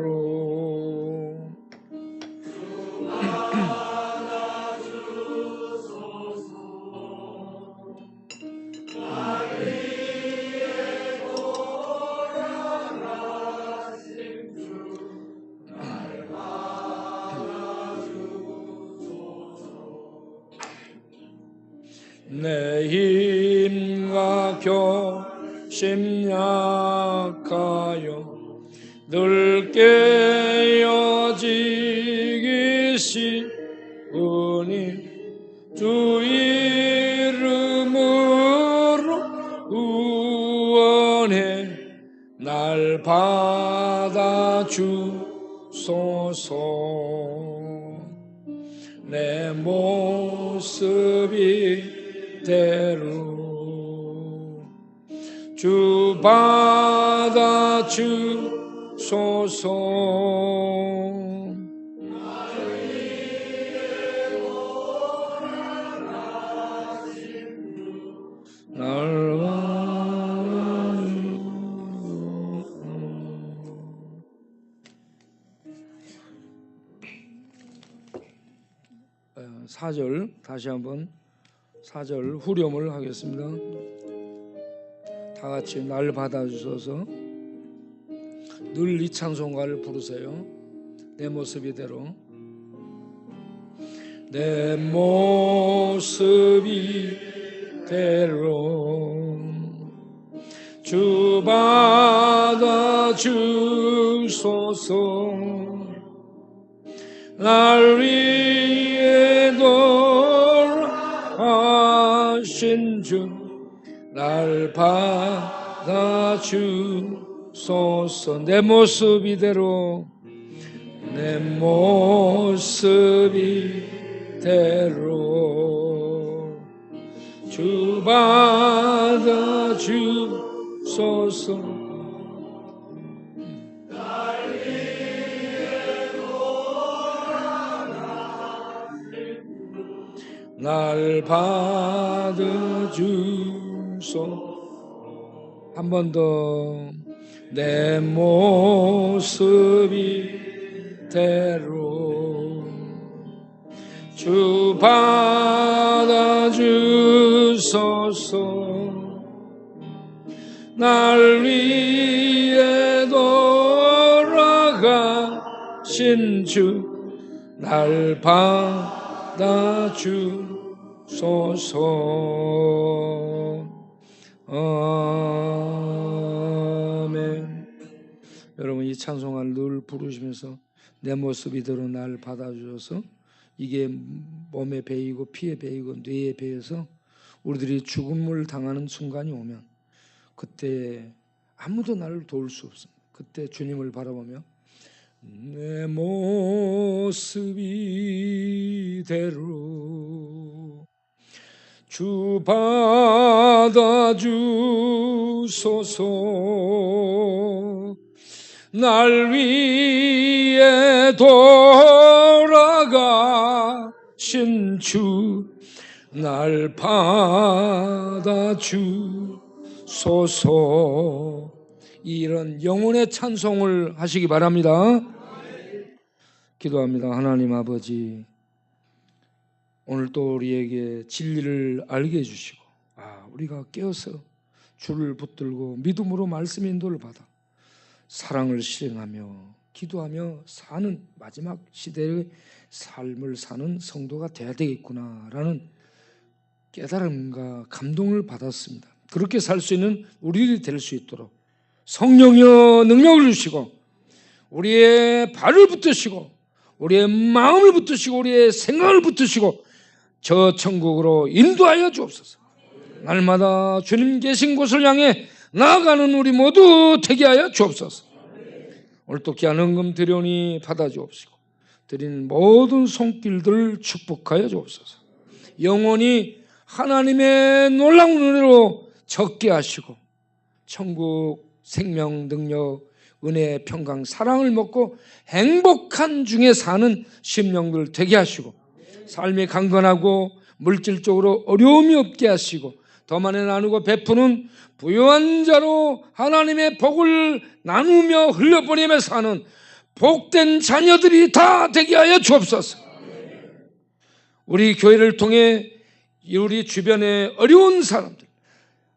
내 힘과 결심 약하여 늘 깨어지기 쉬우니 주 이름으로 구원해 날 받아주소서. 내 모습이 대로 주 받아주소서. 사 절 다시 한번 4절 후렴을 하겠습니다. 다 같이 날 받아주소서. 늘 이 찬송가를 부르세요. 내 모습 이대로. 내 모습 이대로 주 받아주소서. 날 위해 돌아가신 주 날 받아주소서. 내 모습 이대로 내 모습 이대로 주 받아주소서. 날 받아주소. 한 번 더. 내 모습 이대로 주 받아주소서. 날 위해 돌아가신 주 날 받아주소서. 아멘. 여러분 이 찬송을 늘 부르시면서 내 모습 이대로 날 받아주셔서 이게 몸에 배이고 피에 배이고 뇌에 배여서 우리들이 죽음을 당하는 순간이 오면 그때 아무도 나를 도울 수 없습니다. 그때 주님을 바라보며 내 모습 이대로 주 받아주소서 날 위해 돌아가신 주 날 받아주소서 이런 영혼의 찬송을 하시기 바랍니다. 기도합니다. 하나님 아버지 오늘 또 우리에게 진리를 알게 해주시고 우리가 깨어서 주를 붙들고 믿음으로 말씀 인도를 받아 사랑을 실행하며 기도하며 사는 마지막 시대의 삶을 사는 성도가 되어야 되겠구나라는 깨달음과 감동을 받았습니다. 그렇게 살 수 있는 우리들이 될 수 있도록 성령이여 능력을 주시고 우리의 발을 붙드시고 우리의 마음을 붙드시고 우리의 생각을 붙드시고 저 천국으로 인도하여 주옵소서. 날마다 주님 계신 곳을 향해 나아가는 우리 모두 되게 하여 주옵소서. 오늘 또 귀한 헌금 드려오니 받아 주옵시고 드린 모든 손길들 축복하여 주옵소서. 영원히 하나님의 놀라운 은혜로 적게 하시고 천국 생명 능력 은혜 평강 사랑을 먹고 행복한 중에 사는 심령들 되게 하시고 삶이 강건하고 물질적으로 어려움이 없게 하시고 더 많이 나누고 베푸는 부유한 자로 하나님의 복을 나누며 흘려보내며 사는 복된 자녀들이 다 되게 하여 주옵소서. 우리 교회를 통해 우리 주변에 어려운 사람들,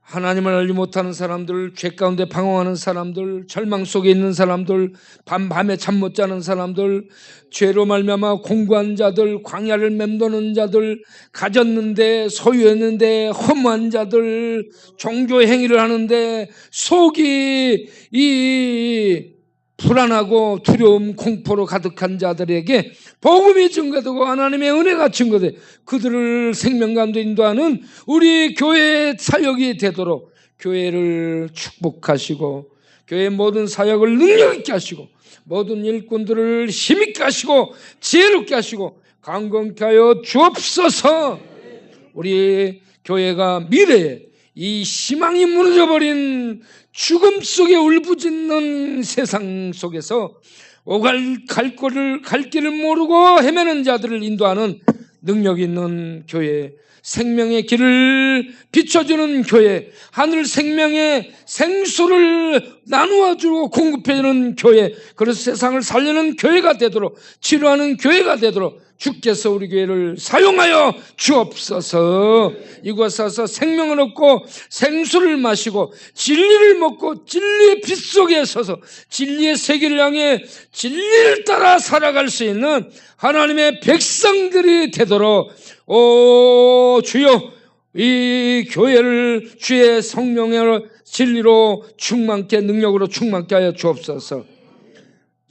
하나님을 알지 못하는 사람들, 죄 가운데 방황하는 사람들, 절망 속에 있는 사람들, 밤에 잠 못 자는 사람들, 죄로 말미암아 공고한 자들, 광야를 맴도는 자들, 가졌는데 소유했는데 허무한 자들, 종교 행위를 하는데 속이 이 불안하고 두려움, 공포로 가득한 자들에게 복음이 증거되고 하나님의 은혜가 증거돼 그들을 생명 가운데 인도하는 우리 교회의 사역이 되도록 교회를 축복하시고 교회의 모든 사역을 능력 있게 하시고 모든 일꾼들을 힘있게 하시고 지혜롭게 하시고 강건케 하여 주옵소서. 우리 교회가 미래에 이 희망이 무너져버린 죽음 속에 울부짖는 세상 속에서 갈 길을 모르고 헤매는 자들을 인도하는 능력 있는 교회, 생명의 길을 비춰주는 교회, 하늘 생명의 생수를 나누어주고 공급해주는 교회, 그래서 세상을 살리는 교회가 되도록 치료하는 교회가 되도록 주께서 우리 교회를 사용하여 주옵소서. 이곳에 와서 생명을 얻고 생수를 마시고 진리를 먹고 진리의 빛 속에 서서 진리의 세계를 향해 진리를 따라 살아갈 수 있는 하나님의 백성들이 되도록 주여 이 교회를 주의 성령의 진리로 충만케 능력으로 충만케 하여 주옵소서.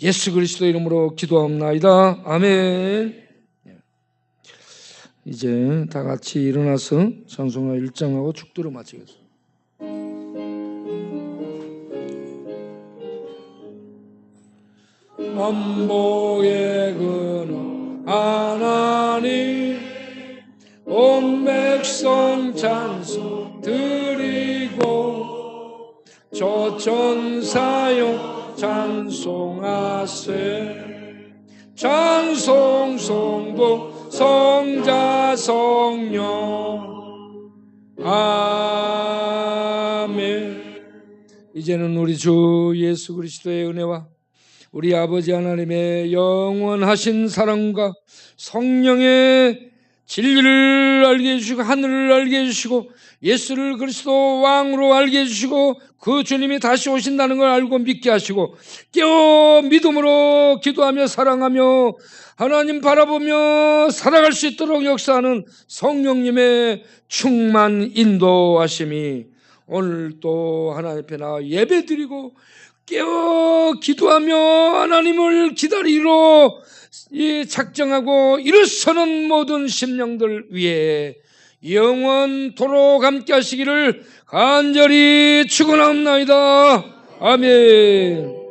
예수 그리스도 이름으로 기도합나이다. 아멘. 이제 다 같이 일어나서 찬송가 1장하고 축도를 마치겠습니다. 만복의 근원 하나님 온 백성 찬송 드리고 조천사용 찬송하세 찬송 성부 성자 성령 아멘. 이제는 우리 주 예수 그리스도의 은혜와 우리 아버지 하나님의 영원하신 사랑과 성령의 진리를 알게 해주시고 하늘을 알게 해주시고 예수를 그리스도 왕으로 알게 해주시고 그 주님이 다시 오신다는 걸 알고 믿게 하시고 깨어 믿음으로 기도하며 사랑하며 하나님 바라보며 살아갈 수 있도록 역사하는 성령님의 충만 인도하심이 오늘 또 하나님 앞에 나와 예배드리고 깨어 기도하며 하나님을 기다리러 작정하고 일어서는 모든 심령들 위해 영원토록 함께 하시기를 간절히 축원합니다. 아멘.